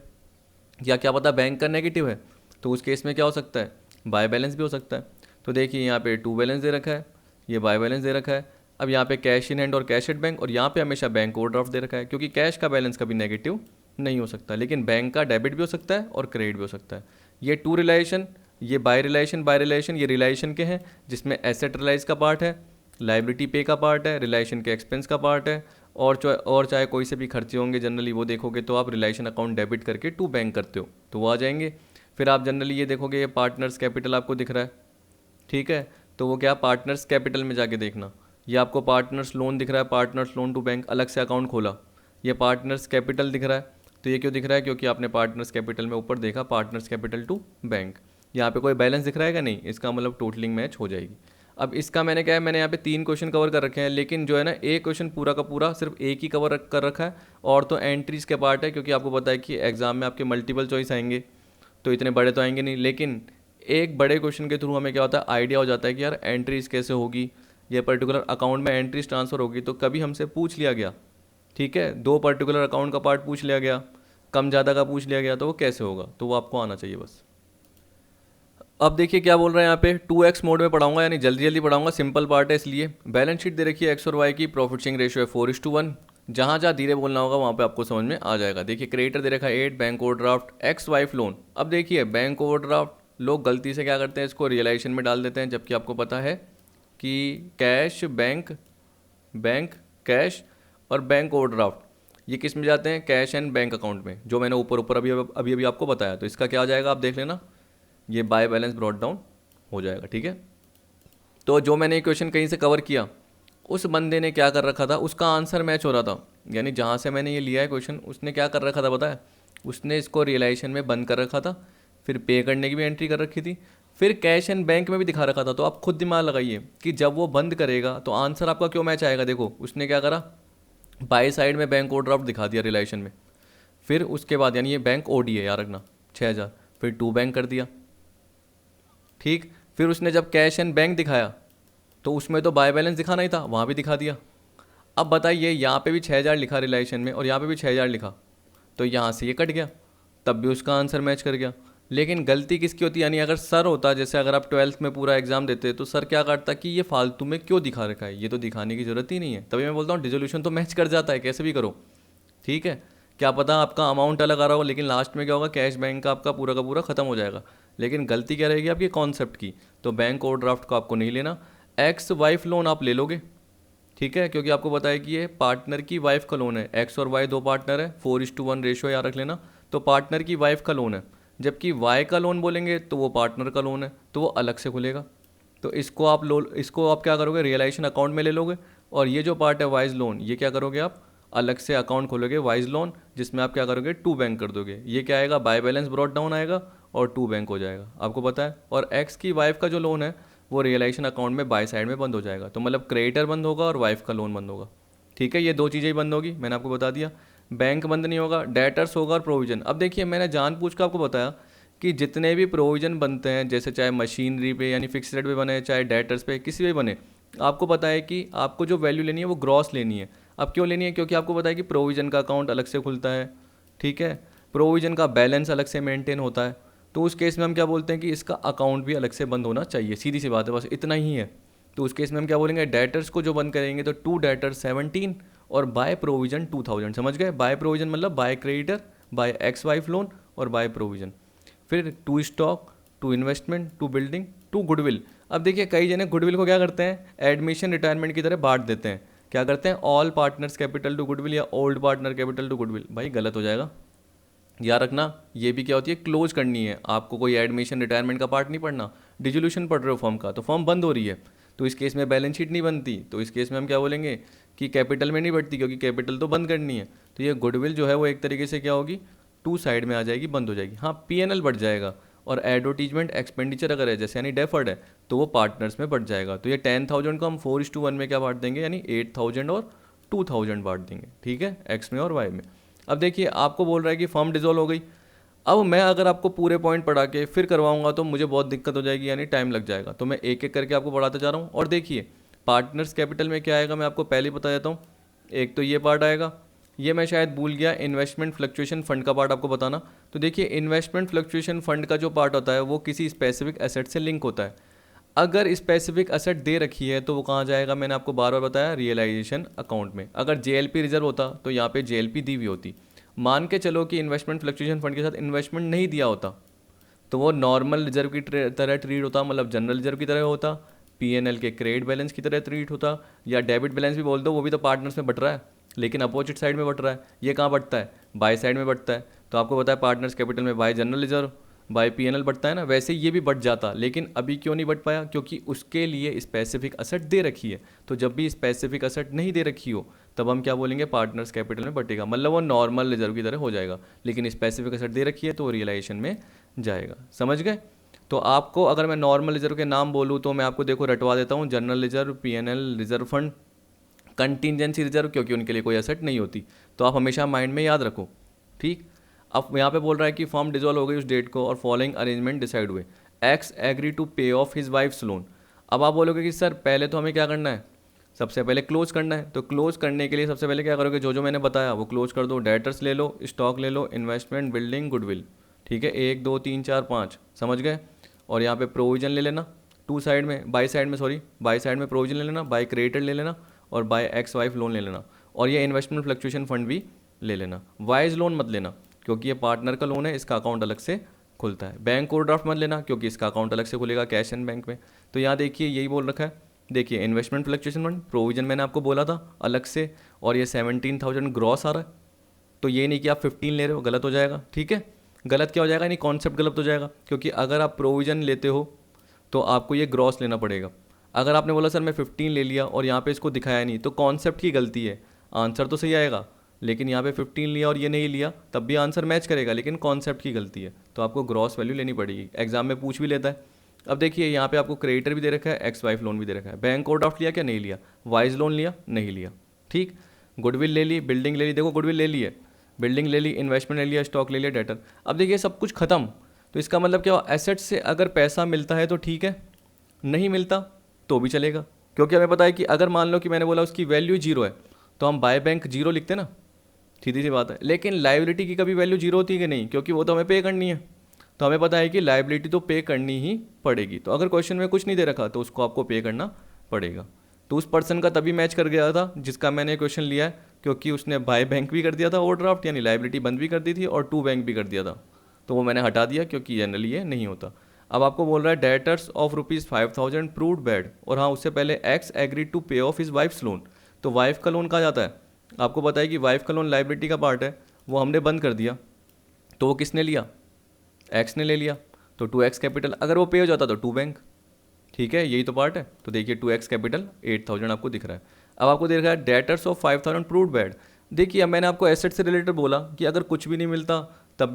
या क्या पता बैंक का नेगेटिव है, तो उस केस में क्या हो सकता है? बाय बैलेंस भी हो सकता है। तो देखिए यहाँ पे टू बैलेंस दे रखा है, ये बाय बैलेंस दे रखा है। अब यहाँ पे कैश इन हैंड और कैश एट बैंक, और यहाँ पे हमेशा बैंक ओवरड्राफ्ट दे रखा है, क्योंकि कैश का बैलेंस कभी नेगेटिव नहीं हो सकता, लेकिन बैंक का डेबिट भी हो सकता है और क्रेडिट भी हो सकता है। ये टू रिलेशन, ये बाय रिलेशन ये रिलेशन के हैं, जिसमें एसेट रिलाइज का पार्ट है, लाइबिलिटी पे का पार्ट है, रिलेशन के एक्सपेंस का पार्ट है, और चाहे कोई से भी खर्चे होंगे जनरली वो देखोगे तो आप रिलेशन अकाउंट डेबिट करके टू बैंक करते हो तो वो आ जाएंगे। फिर आप जनरली ये देखोगे ये पार्टनर्स कैपिटल आपको दिख रहा है, ठीक है, तो वो क्या? पार्टनर्स कैपिटल में जाके देखना। ये आपको पार्टनर्स लोन दिख रहा है, पार्टनर्स लोन टू बैंक, अलग से अकाउंट खोला, ये पार्टनर्स कैपिटल दिख रहा है, तो ये क्यों दिख रहा है? क्योंकि आपने पार्टनर्स कैपिटल में ऊपर देखा पार्टनर्स कैपिटल टू बैंक, यहाँ पे कोई बैलेंस दिख रहा है क्या? नहीं, इसका मतलब टोटलिंग मैच हो जाएगी। अब इसका मैंने क्या है, मैंने यहाँ पे 3 क्वेश्चन कवर कर रखे हैं, लेकिन जो है ना एक क्वेश्चन पूरा का पूरा सिर्फ एक ही कवर कर रखा है, और तो एंट्रीज के पार्ट है, क्योंकि आपको पता है कि एग्जाम में आपके मल्टीपल चॉइस आएंगे, तो इतने बड़े तो आएंगे नहीं, लेकिन एक बड़े क्वेश्चन के थ्रू हमें क्या होता है, आइडिया हो जाता है कि यार एंट्रीज कैसे होगी, ये पर्टिकुलर अकाउंट में एंट्रीज ट्रांसफर होगी, तो कभी हमसे पूछ लिया गया, ठीक है, 2 पर्टिकुलर अकाउंट का पार्ट पूछ लिया गया, कम ज़्यादा का पूछ लिया गया, तो वो कैसे होगा, तो वो आपको आना चाहिए बस। अब देखिए क्या बोल रहे हैं यहाँ पे, 2x मोड में पढ़ाऊंगा, यानी जल्दी जल्दी पढ़ाऊंगा, सिंपल पार्ट है इसलिए। बैलेंस शीट दे रखी है एक्स और वाई की, प्रॉफिट शेयरिंग रेशियो है 4:1, जहाँ जहाँ धीरे बोलना होगा वहाँ पे आपको समझ में आ जाएगा। देखिए क्रेडिटर दे रखा है 8, bank overdraft, x wife loan. अब देखिए बैंक ओवरड्राफ्ट लोग गलती से क्या करते हैं, इसको रियलाइजेशन में डाल देते हैं, जबकि आपको पता है कि कैश बैंक, बैंक कैश और बैंक ओवरड्राफ्ट ये किस में जाते हैं, कैश एंड बैंक अकाउंट में, जो मैंने ऊपर ऊपर अभी आपको बताया। तो इसका क्या आ जाएगा आप देख लेना, ये बाय बैलेंस ब्रॉट डाउन हो जाएगा, ठीक है। तो जो मैंने क्वेश्चन कहीं से कवर किया, उस बंदे ने क्या कर रखा था, उसका आंसर मैच हो रहा था, यानी जहाँ से मैंने ये लिया है क्वेश्चन, उसने क्या कर रखा था पता है, उसने इसको रियलाइजेशन में बंद कर रखा था, फिर पे करने की भी एंट्री कर रखी थी, फिर कैश एंड बैंक में भी दिखा रखा था। तो आप खुद दिमाग लगाइए कि जब वो बंद करेगा तो आंसर आपका क्यों मैच आएगा। देखो उसने क्या करा, बाई साइड में बैंक ओवरड्राफ्ट दिखा दिया रियलाइजेशन में, फिर उसके बाद यानी ये बैंक ओडी है याद रखना 6000, फिर 2 बैंक कर दिया, ठीक। फिर उसने जब कैश एंड बैंक दिखाया तो उसमें तो बाय बैलेंस दिखाना ही था, वहाँ भी दिखा दिया। अब बताइए यहाँ पे भी 6000 लिखा रियलाइजेशन में और यहाँ पे भी 6000 लिखा, तो यहाँ से ये कट गया, तब भी उसका आंसर मैच कर गया। लेकिन गलती किसकी होती है, यानी अगर सर होता, जैसे अगर आप 12th में पूरा एग्जाम देते तो सर क्या करता कि ये फालतू में क्यों दिखा रखा है, ये तो दिखाने की जरूरत ही नहीं है। तभी मैं बोलता हूँ डिसोल्यूशन तो मैच कर जाता है कैसे भी करो, ठीक है। क्या पता आपका अमाउंट अलग आ रहा हो, लेकिन लास्ट में क्या होगा, कैश बैंक का आपका पूरा का पूरा खत्म हो जाएगा। लेकिन गलती क्या रहेगी आपकी, कॉन्सेप्ट की। तो बैंक ओवरड्राफ्ट को आपको नहीं लेना, एक्स वाइफ लोन आप ले लोगे, ठीक है, क्योंकि आपको पता है कि ये पार्टनर की वाइफ का लोन है, एक्स और वाई 2 पार्टनर है, 4:1 रेशियो याद रख लेना, तो पार्टनर की वाइफ का लोन है। जबकि वाई का लोन बोलेंगे तो वो पार्टनर का लोन है, तो वो अलग से खुलेगा। तो इसको आप क्या करोगे, रियलाइजेशन अकाउंट में ले लोगे, और ये जो पार्ट है वाइज लोन, ये क्या करोगे आप, अलग से अकाउंट खोलोगे वाइज लोन, जिसमें आप क्या करोगे 2 बैंक कर दोगे। ये क्या आएगा, बाय बैलेंस ब्रॉट डाउन आएगा और 2 बैंक हो जाएगा, आपको पता है। और एक्स की वाइफ का जो लोन है वो रियलाइजेशन अकाउंट में बाय साइड में बंद हो जाएगा, तो मतलब क्रेडिटर बंद होगा और वाइफ का लोन बंद होगा, ठीक है। ये 2 चीज़ें ही बंद होगी, मैंने आपको बता दिया। बैंक बंद नहीं होगा, डेटर्स होगा और प्रोविजन। अब देखिए मैंने जानबूझ कर आपको बताया कि जितने भी प्रोविजन बनते हैं, जैसे चाहे मशीनरी पे यानी फिक्स रेट पे बने, चाहे डेटर्स पे किसी पे बने, आपको पता है कि आपको जो वैल्यू लेनी है वो ग्रॉस लेनी है। अब क्यों लेनी है, क्योंकि आपको पता है कि प्रोविजन का अकाउंट अलग से खुलता है, ठीक है, प्रोविजन का बैलेंस अलग से मेंटेन होता है। तो उस केस में हम क्या बोलते हैं कि इसका अकाउंट भी अलग से बंद होना चाहिए, सीधी सी बात है, बस इतना ही है। तो उस केस में हम क्या बोलेंगे, डेटर्स को जो बंद करेंगे तो 2 डेटर्स 17 और बाय प्रोविजन 2000, समझ गए। बाय प्रोविजन मतलब by creditor, by X wife loan और बाय प्रोविजन। फिर 2 स्टॉक, 2 इन्वेस्टमेंट, 2 बिल्डिंग, 2 गुडविल। अब देखिए कई जने गुडविल को क्या करते हैं, एडमिशन रिटायरमेंट की तरह बांट देते हैं, क्या करते हैं, all partners capital to goodwill या old partner capital to goodwill. भाई गलत हो जाएगा, याद रखना। ये भी क्या होती है, क्लोज करनी है आपको, कोई एडमिशन रिटायरमेंट का पार्ट नहीं पढ़ना, डिसोल्यूशन पढ़ रहे हो फॉर्म का, तो फॉर्म बंद हो रही है, तो इस केस में बैलेंस शीट नहीं बनती। तो इस केस में हम क्या बोलेंगे कि कैपिटल में नहीं बढ़ती, क्योंकि कैपिटल तो बंद करनी है। तो ये गुडविल जो है वो एक तरीके से क्या होगी, 2 साइड में आ जाएगी, बंद हो जाएगी। हाँ पीएनएल बढ़ जाएगा, और एडवर्टीजमेंट एक्सपेंडिचर अगर है जैसे यानी डेफर्ड है तो वो पार्टनर्स में बढ़ जाएगा। तो ये 10,000 को हम 4:1 में क्या बांट देंगे, यानी 8,000 और 2,000 बांट देंगे, ठीक है, एक्स में और वाई में। अब देखिए आपको बोल रहा है कि फर्म डिजोल्व हो गई। अब मैं अगर आपको पूरे पॉइंट पढ़ा के फिर करवाऊंगा तो मुझे बहुत दिक्कत हो जाएगी, यानी टाइम लग जाएगा। तो मैं एक एक करके आपको पढ़ाते जा रहा हूँ। और देखिए पार्टनर्स कैपिटल में क्या आएगा, मैं आपको पहले ही बता देता हूँ। एक तो ये पार्ट आएगा, ये मैं शायद भूल गया, इन्वेस्टमेंट फ्लक्चुएशन फंड का पार्ट आपको बताना। तो देखिए इन्वेस्टमेंट फ्लक्चुएशन फंड का जो पार्ट होता है वो किसी स्पेसिफिक एसेट से लिंक होता है। अगर स्पेसिफिक एसेट दे रखी है तो वो कहाँ जाएगा, मैंने आपको बार बार बताया, रियलाइजेशन अकाउंट में। अगर जेएलपी रिजर्व होता तो यहाँ पे जेएलपी दी हुई होती। मान के चलो कि इन्वेस्टमेंट फ्लक्चुएशन फंड के साथ इन्वेस्टमेंट नहीं दिया होता तो वो नॉर्मल रिजर्व की तरह ट्रीट होता, मतलब जनरल रिजर्व की तरह होता, पीएनएल के क्रेडिट बैलेंस की तरह ट्रीट होता, या डेबिट बैलेंस भी बोल दो, वो भी तो पार्टनर्स में बट रहा है, लेकिन अपोजिट साइड में बट रहा है। ये कहाँ बटता है, बाय साइड में बटता है। तो आपको पता है पार्टनर्स कैपिटल में by general reserve, by PNL बढ़ता है ना, वैसे ये भी बढ़ जाता, लेकिन अभी क्यों नहीं बढ़ पाया? क्योंकि उसके लिए स्पेसिफिक असेट दे रखी है। तो जब भी स्पेसिफिक असेट नहीं दे रखी हो तब हम क्या बोलेंगे? पार्टनर्स कैपिटल में बढ़ेगा, मतलब वो नॉर्मल रिजर्व की तरह हो जाएगा, लेकिन स्पेसिफिक असेट दे रखी है तो वो रियलाइजेशन में जाएगा। समझ गए? तो आपको अगर मैं नॉर्मल रिजर्व के नाम बोलूँ तो मैं आपको देखो रटवा देता हूँ, general reserve, PNL, reserve fund, contingency reserve, क्योंकि उनके लिए कोई एसेट नहीं होती। तो आप हमेशा माइंड में याद रखो, ठीक। अब यहाँ पे बोल रहा है कि फर्म डिजोल्व हो गई उस डेट को और फॉलोइंग अरेंजमेंट डिसाइड हुए। एक्स एग्री टू पे ऑफ हिज वाइफ्स लोन। अब आप बोलोगे कि सर पहले तो हमें क्या करना है? सबसे पहले क्लोज करना है। तो क्लोज करने के लिए सबसे पहले क्या करोगे? जो जो मैंने बताया वो क्लोज कर दो। डेटर्स ले लो, स्टॉक ले लो, इन्वेस्टमेंट, बिल्डिंग, गुडविल, ठीक है, 1 2 3 4 5, समझ गए। और यहाँ पे प्रोविजन ले लेना, टू साइड में, बाई साइड में, सॉरी, बाई साइड में प्रोविजन ले लेना, बाई क्रेडिटर ले लेना, और बाय एक्स वाइफ लोन ले लेना, और ये इन्वेस्टमेंट फ्लक्चुएशन फंड भी ले लेना। वाइज लोन मत लेना क्योंकि ये पार्टनर का लोन है, इसका अकाउंट अलग से खुलता है। बैंक ओवरड्राफ्ट मत लेना क्योंकि इसका अकाउंट अलग से खुलेगा कैश एंड बैंक में। तो यहाँ देखिए यही बोल रखा है, देखिए इन्वेस्टमेंट फ्लक्चुएशन फंड, प्रोविजन मैंने आपको बोला था अलग से, और ये 17,000 ग्रॉस आ रहा है। तो ये नहीं कि आप 15 ले रहे हो, गलत हो जाएगा, ठीक है। गलत क्या हो जाएगा? नहीं, कॉन्सेप्ट गलत हो जाएगा, क्योंकि अगर आप प्रोविजन लेते हो तो आपको ये ग्रॉस लेना पड़ेगा। अगर आपने बोला सर मैं 15 ले लिया और यहाँ पे इसको दिखाया नहीं, तो कॉन्सेप्ट की गलती है। आंसर तो सही आएगा, लेकिन यहाँ पे 15 लिया और ये नहीं लिया तब भी आंसर मैच करेगा, लेकिन कॉन्सेप्ट की गलती है। तो आपको ग्रॉस वैल्यू लेनी पड़ेगी, एग्जाम में पूछ भी लेता है। अब देखिए यहाँ पे आपको क्रेडिटर भी दे रखा है, एक्स वाइफ लोन भी दे रखा है। बैंक ओवरड्राफ्ट लिया क्या? नहीं लिया। वाइज लोन लिया? नहीं लिया, ठीक। गुडविल ले ली, बिल्डिंग ले ली, देखो गुडविल ले ली है, बिल्डिंग ले ली, इन्वेस्टमेंट ले लिया, स्टॉक ले लिया, डेटर। अब देखिए सब कुछ खत्म। तो इसका मतलब क्या? एसेट से अगर पैसा मिलता है तो ठीक है, नहीं मिलता तो भी चलेगा, क्योंकि हमें पता है कि अगर मान लो कि मैंने बोला उसकी वैल्यू जीरो है तो हम बाय बैंक जीरो लिखते ना, सीधी सी बात है। लेकिन लाइबिलिटी की कभी वैल्यू जीरो होती है कि नहीं? क्योंकि वो तो हमें पे करनी है, तो हमें पता है कि लाइबिलिटी तो पे करनी ही पड़ेगी। तो अगर क्वेश्चन में कुछ नहीं दे रखा तो उसको आपको पे करना पड़ेगा। तो उस पर्सन का तभी मैच कर गया था जिसका मैंने क्वेश्चन लिया है, क्योंकि उसने बाय बैंक भी कर दिया था ओवरड्राफ्ट, यानी लाइबिलिटी बंद भी कर दी थी, और टू बैंक भी कर दिया था। तो वो मैंने हटा दिया क्योंकि जनरली ये नहीं होता। अब आपको बोल रहा है डेटर्स ऑफ ₹5,000 प्रूव्ड बैड, और हाँ उससे पहले एक्स एग्रीड टू पे ऑफ हिज वाइफ्स लोन। तो वाइफ का लोन कहाँ जाता है? आपको पता है कि वाइफ का लोन लाइबिलिटी का पार्ट है, वो हमने बंद कर दिया। तो वो किसने लिया? एक्स ने ले लिया। तो 2x कैपिटल, अगर वो पे हो जाता तो 2 बैंक, ठीक है, यही तो पार्ट है। तो देखिए 2x कैपिटल 8,000 आपको दिख रहा है। अब आपको दिख रहा है डेटर्स ऑफ 5,000 प्रूव्ड बैड। देखिए अब मैंने आपको एसेट से रिलेटेड बोला कि अगर कुछ भी नहीं मिलता तब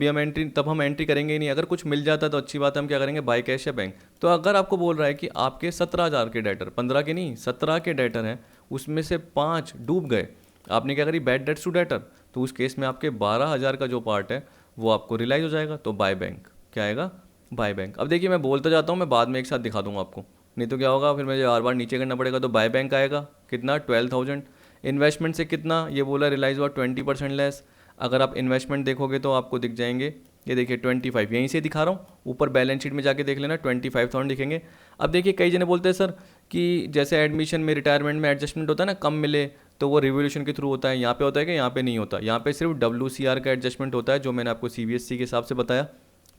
हम एंट्री करेंगे ही नहीं। अगर कुछ मिल जाता तो अच्छी बात है, हम क्या करेंगे? बाय कैश या बैंक। तो अगर आपको बोल रहा है कि आपके 17,000 के डेटर, 15 के नहीं 17 के डेटर हैं, उसमें से 5 डूब गए, आपने क्या करी? बैड डेट्स टू डेटर, तो उस केस में आपके 12,000 का जो पार्ट है वो आपको रियलाइज हो जाएगा। तो बाय बैंक क्या आएगा? By bank. अब देखिए मैं बोलता जाता हूँ, मैं बाद में एक साथ दिखा दूंगा आपको, नहीं तो क्या होगा फिर मुझे बार बार नीचे करना पड़ेगा। तो बाय बैंक आएगा कितना? 12,000। इन्वेस्टमेंट से कितना? ये बोला रियलाइज हुआ 20% लेस। अगर आप इन्वेस्टमेंट देखोगे तो आपको दिख जाएंगे, ये देखिए 25, यहीं से दिखा रहा हूँ, ऊपर बैलेंस शीट में जाके देख लेना 25,000 दिखेंगे। अब देखिए कई जने बोलते हैं सर कि जैसे एडमिशन में, रिटायरमेंट में एडजस्टमेंट होता है ना, कम मिले तो वो रिवोल्यूशन के थ्रू होता है। यहाँ पे होता है कि यहाँ पे नहीं होता? यहाँ पे सिर्फ WCR का एडजस्टमेंट होता है, जो मैंने आपको CBSE के हिसाब से बताया,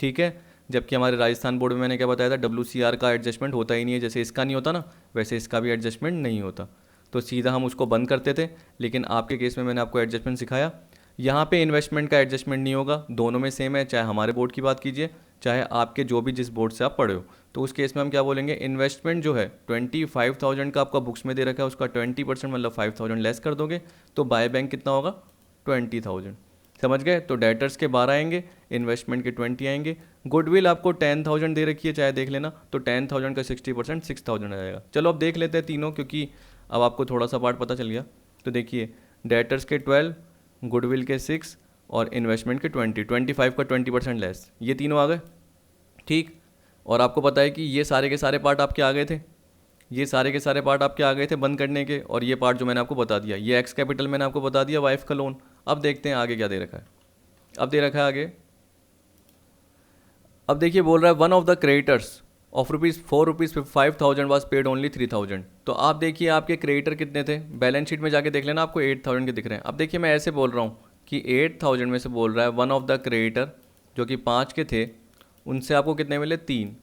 ठीक है। जबकि हमारे राजस्थान बोर्ड में मैंने क्या बताया था? WCR का एडजस्टमेंट होता ही नहीं है, जैसे इसका नहीं होता ना वैसे इसका भी एडजस्टमेंट नहीं होता। तो सीधा हम उसको बंद करते थे, लेकिन आपके केस में मैंने आपको एडजस्टमेंट सिखाया। यहाँ पे इन्वेस्टमेंट का एडजस्टमेंट नहीं होगा, दोनों में सेम है, चाहे हमारे बोर्ड की बात कीजिए चाहे आपके जो भी जिस बोर्ड से आप पढ़े हो। तो उस केस में हम क्या बोलेंगे? इन्वेस्टमेंट जो है 25,000 का आपका बुक्स में दे रखा है, उसका 20% मतलब 5,000 लेस कर दोगे, तो बाय बैंक कितना होगा? 20,000। समझ गए? तो डेटर्स के 12 आएंगे, इन्वेस्टमेंट के 20 आएंगे। गुडविल आपको 10,000 दे रखी है, चाहे देख लेना, तो 10,000 का 60% 6,000 आ जाएगा। चलो अब देख लेते हैं तीनों, क्योंकि अब आपको थोड़ा सा पार्ट पता चल गया। तो देखिए डेटर्स के 12, गुडविल के 6 और इन्वेस्टमेंट के 25 का 20% लेस, ये तीनों आ गए, ठीक। और आपको पता है कि ये सारे के सारे पार्ट आपके आ गए थे, ये सारे के सारे पार्ट आपके आ गए थे बंद करने के, और ये पार्ट जो मैंने आपको बता दिया, ये एक्स कैपिटल मैंने आपको बता दिया, वाइफ का लोन। अब देखते हैं आगे क्या दे रखा है। अब दे रखा है आगे, अब देखिए बोल रहा है one of the creditors of ₹5,000 was paid only 3,000। तो आप देखिए आपके क्रेडिटर कितने थे? बैलेंस शीट में जाके देख लेना, आपको 8,000 के दिख रहे हैं। अब देखिए मैं ऐसे बोल रहा हूँ कि 8,000 में से बोल रहा है वन ऑफ द क्रेडिटर जो कि 5 के थे, उनसे आपको कितने मिले? 3।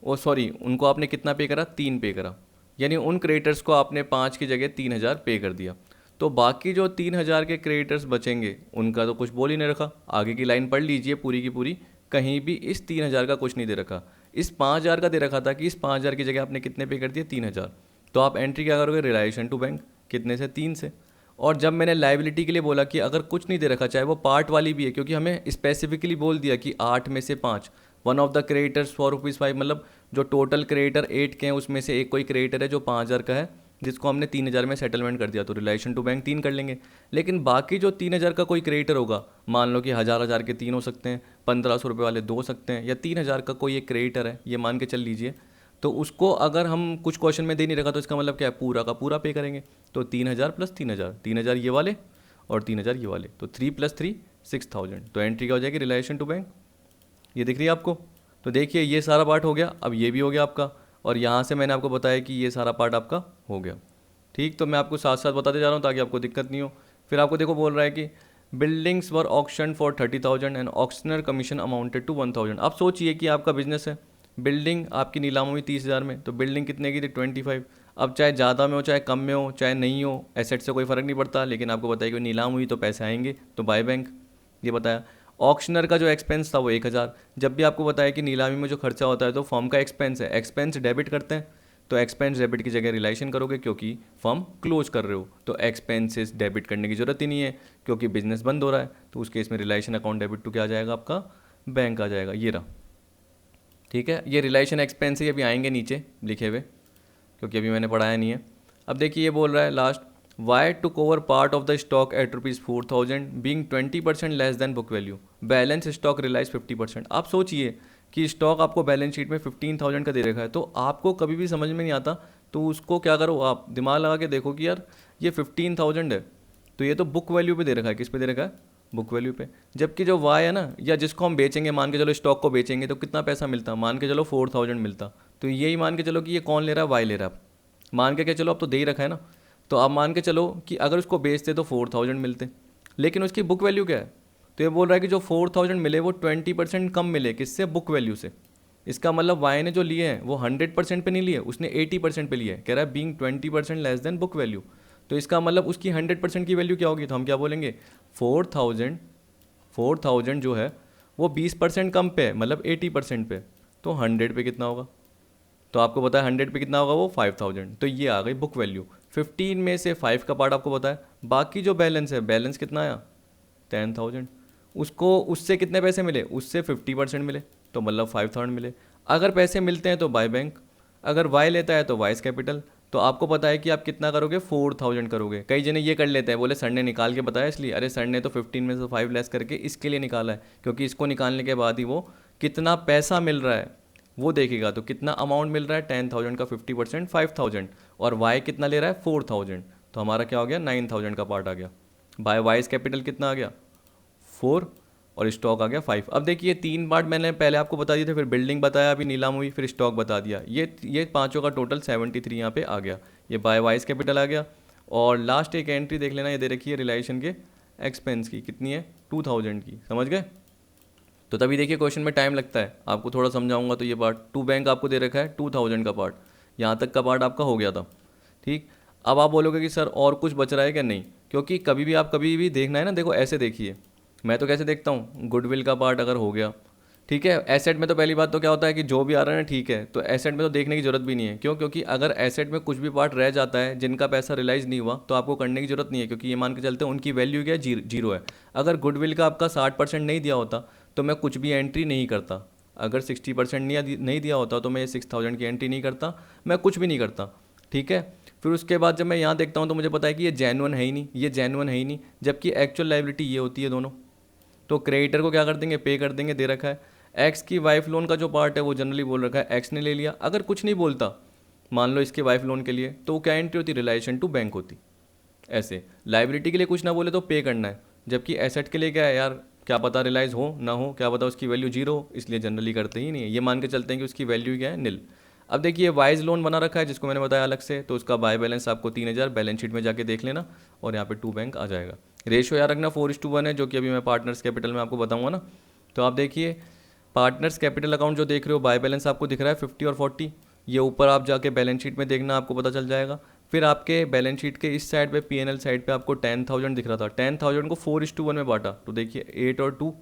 ओ सॉरी, उनको आपने कितना पे करा? 3 पे करा, यानी उन क्रेडिटर्स को आपने 5 की जगह 3,000 पे कर दिया। तो बाकी जो 3,000 के क्रेडिटर्स बचेंगे उनका तो कुछ बोल ही नहीं रखा। आगे की लाइन पढ़ लीजिए पूरी की पूरी, कहीं भी इस 3,000 का कुछ नहीं दे रखा, इस 5,000 का दे रखा था कि इस 5,000 की जगह आपने कितने पे कर दिए 3,000। तो आप एंट्री क्या करोगे, रिलेशन टू बैंक, कितने से 3 से। और जब मैंने लाइबिलिटी के लिए बोला कि अगर कुछ नहीं दे रखा, चाहे वो पार्ट वाली भी है, क्योंकि हमें स्पेसिफिकली बोल दिया कि 8 में से 5, वन ऑफ द क्रेडिटर्स ₹4 मतलब जो टोटल क्रेडिटर 8 के हैं उसमें से एक कोई क्रेडिटर है जो 5,000 का है, जिसको हमने 3,000 में सेटलमेंट कर दिया, तो रिलेशन टू बैंक 3 कर लेंगे। लेकिन बाकी जो 3,000 का कोई क्रेडिटर होगा, मान लो कि 1,000 के 3 हो सकते हैं, 1,500 रुपये वाले 2 हो सकते हैं, या 3,000 का कोई एक क्रेडिटर है, ये मान के चल लीजिए, तो उसको अगर हम कुछ क्वेश्चन में दे नहीं रखा तो इसका मतलब क्या है, पूरा का पूरा पे करेंगे। तो 3,000 प्लस 3,000, 3,000 ये वाले और 3,000 ये वाले, तो 3 + 3 6,000। तो एंट्री क्या हो जाएगी, रिलेशन टू बैंक, ये दिख रही है आपको। तो देखिए ये सारा पार्ट हो गया, अब ये भी हो गया आपका, और यहाँ से मैंने आपको बताया कि ये सारा पार्ट आपका हो गया। ठीक, तो मैं आपको साथ साथ बताते जा रहा हूँ ताकि आपको दिक्कत नहीं हो। फिर आपको देखो बोल रहा है कि buildings were auction for 30,000 and auctioneer commission amounted to 1,000। आप सोचिए कि आपका बिजनेस है, बिल्डिंग आपकी नीलाम हुई 30,000 में, तो बिल्डिंग कितने की थी 25। अब चाहे ज़्यादा में हो चाहे कम में हो चाहे नहीं हो, एसेट से कोई फ़र्क नहीं पड़ता, लेकिन आपको बताया कि नीलाम हुई तो पैसे आएंगे, तो बाय बैंक, ये बताया। ऑक्शनर का जो एक्सपेंस था वो 1,000। जब भी आपको बताया कि नीलामी में जो खर्चा होता है तो फर्म का एक्सपेंस है, एक्सपेंस डेबिट करते हैं, तो एक्सपेंस डेबिट की जगह रिलेशन करोगे क्योंकि फर्म क्लोज कर रहे हो, तो एक्सपेंसेस डेबिट करने की ज़रूरत ही नहीं है क्योंकि बिजनेस बंद हो रहा है, तो उस केस में रिलेशन अकाउंट डेबिट टू क्या आ जाएगा आपका, बैंक आ जाएगा, ये रहा। ठीक है, ये रिलेशन एक्सपेंस ही अभी आएंगे नीचे लिखे हुए क्योंकि अभी मैंने पढ़ाया नहीं है। अब देखिए ये बोल रहा है last, Y to cover part of the stock at ₹4,000 being 20% less than book value, balance stock realise 50%। आप सोचिए कि स्टॉक आपको बैलेंस शीट में 15,000 का दे रखा है, तो आपको कभी भी समझ में नहीं आता, तो उसको क्या करो, आप दिमाग लगा के देखो कि यार ये 15,000 है, तो ये तो बुक वैल्यू पे दे रखा है, किस पे दे रखा है, बुक वैल्यू पे। जबकि जो वाई है ना, या जिसको हम बेचेंगे, मान के चलो स्टॉक को बेचेंगे तो कितना पैसा मिलता, मान के चलो 4,000 मिलता, तो यही मान के चलो कि ये कौन ले रहा है, वाई ले रहा है। मान के चलो अब तो दे ही रखा है ना, तो आप मान के चलो कि अगर उसको बेचते तो 4,000 मिलते, लेकिन उसकी बुक वैल्यू क्या है, तो ये बोल रहा है कि जो 4,000 मिले वो 20% कम मिले, किससे, बुक वैल्यू से। इसका मतलब वाई ने जो लिए हैं वो 100% पे नहीं लिए, उसने 80% पे लिए, कह रहा है being 20% less than book value, तो इसका मतलब उसकी 100% की वैल्यू क्या होगी, तो हम क्या बोलेंगे, 4,000 जो है वो 20% कम पे है, मतलब 80% पे, तो 100 पे कितना होगा, तो आपको पता है 100 पे कितना होगा वो 5,000, तो ये आ गई बुक वैल्यू। 15 में से 5 का पार्ट आपको पता है, बाकी जो बैलेंस है, बैलेंस कितना आया 10,000, उसको उससे कितने पैसे मिले, उससे 50% मिले, तो मतलब 5,000 मिले। अगर पैसे मिलते हैं तो बाय बैंक, अगर वाई लेता है तो वाइस कैपिटल, तो आपको पता है कि आप कितना करोगे, 4,000 करोगे। कई जने ये कर लेते हैं, बोले सर ने निकाल के बताया इसलिए, अरे सर ने तो 15 में से 5 लेस करके इसके लिए निकाला है, क्योंकि इसको निकालने के बाद ही वो कितना पैसा मिल रहा है वो देखेगा, तो कितना अमाउंट मिल रहा है 10,000 का 50% 5,000, और वाई कितना ले रहा है 4,000, तो हमारा क्या हो गया 9,000 का पार्ट आ गया। बाय वाइस कैपिटल कितना आ गया 4, और स्टॉक आ गया 5। अब देखिए 3 पार्ट मैंने पहले आपको बता दिए थे, फिर बिल्डिंग बताया, अभी नीलाम हुई, फिर स्टॉक बता दिया, ये पाँचों का टोटल 73 यहाँ पे आ गया, ये बाय वाइस कैपिटल आ गया। और लास्ट एक एंट्री देख लेना, ये दे रखी है रिलायशन के एक्सपेंस की, कितनी है 2,000 की, समझ गए। तो तभी देखिए क्वेश्चन में टाइम लगता है, आपको थोड़ा समझाऊंगा। तो ये पार्ट टू बैंक आपको दे रखा है 2,000 का पार्ट, यहाँ तक का पार्ट आपका हो गया था। ठीक, अब आप बोलोगे कि सर और कुछ बच रहा है क्या, नहीं, क्योंकि कभी भी देखना है ना, देखो ऐसे देखिए, मैं तो कैसे देखता हूँ, गुडविल का पार्ट अगर हो गया, ठीक है, एसेट में तो पहली बात तो क्या होता है कि जो भी आ रहा है ना, ठीक है, तो एसेट में तो देखने की जरूरत भी नहीं है, क्यों, क्योंकि अगर एसेट में कुछ भी पार्ट रह जाता है जिनका पैसा रिलाइज नहीं हुआ तो आपको करने की जरूरत नहीं है, क्योंकि ये मान के चलते हैं उनकी वैल्यू क्या है, जीरो है। अगर गुडविल का आपका 60% नहीं दिया होता तो मैं कुछ भी एंट्री नहीं करता, अगर 60% नहीं दिया होता तो मैं ये 6,000 की एंट्री नहीं करता, मैं कुछ भी नहीं करता। ठीक है, फिर उसके बाद जब मैं यहाँ देखता हूँ तो मुझे पता है कि ये जेन्युइन है ही नहीं, ये जेन्युइन है ही नहीं, जबकि एक्चुअल लायबिलिटी ये होती है दोनों, तो क्रेडिटर को क्या कर देंगे, पे कर देंगे, दे रखा है। एक्स की वाइफ लोन का जो पार्ट है वो जनरली बोल रखा है एक्स ने ले लिया, अगर कुछ नहीं बोलता मान लो इसके वाइफ लोन के लिए, तो क्या एंट्री होती, रिलेशन टू बैंक होती। ऐसे लाइबिलिटी के लिए कुछ ना बोले तो पे करना है, जबकि एसेट के लिए क्या है यार, क्या पता रिलाइज हो ना हो, क्या पता उसकी वैल्यू जीरो हो, इसलिए जनरली करते ही नहीं है, ये मान के चलते हैं कि उसकी वैल्यू क्या है, नील। अब देखिए वाइज लोन बना रखा है जिसको मैंने बताया अलग से, तो उसका बाय बैलेंस आपको 3,000 बैलेंस शीट में जाके देख लेना, और यहाँ पे टू बैंक आ जाएगा। रेशियो याद रखना 4:1 है, जो कि अभी मैं पार्टनर्स कैपिटल में आपको बताऊंगा ना। तो आप देखिए पार्टनर्स कैपिटल अकाउंट जो देख रहे हो, बाय बैलेंस आपको दिख रहा है 50 और 40, ये ऊपर आप जाके बैलेंस शीट में देखना, आपको पता चल जाएगा। फिर आपके बैलेंस शीट के इस साइड पे P&L साइड पे आपको 10,000 दिख रहा था, 10,000 को 4:1 में बांटा, तो देखिए 8 और 2,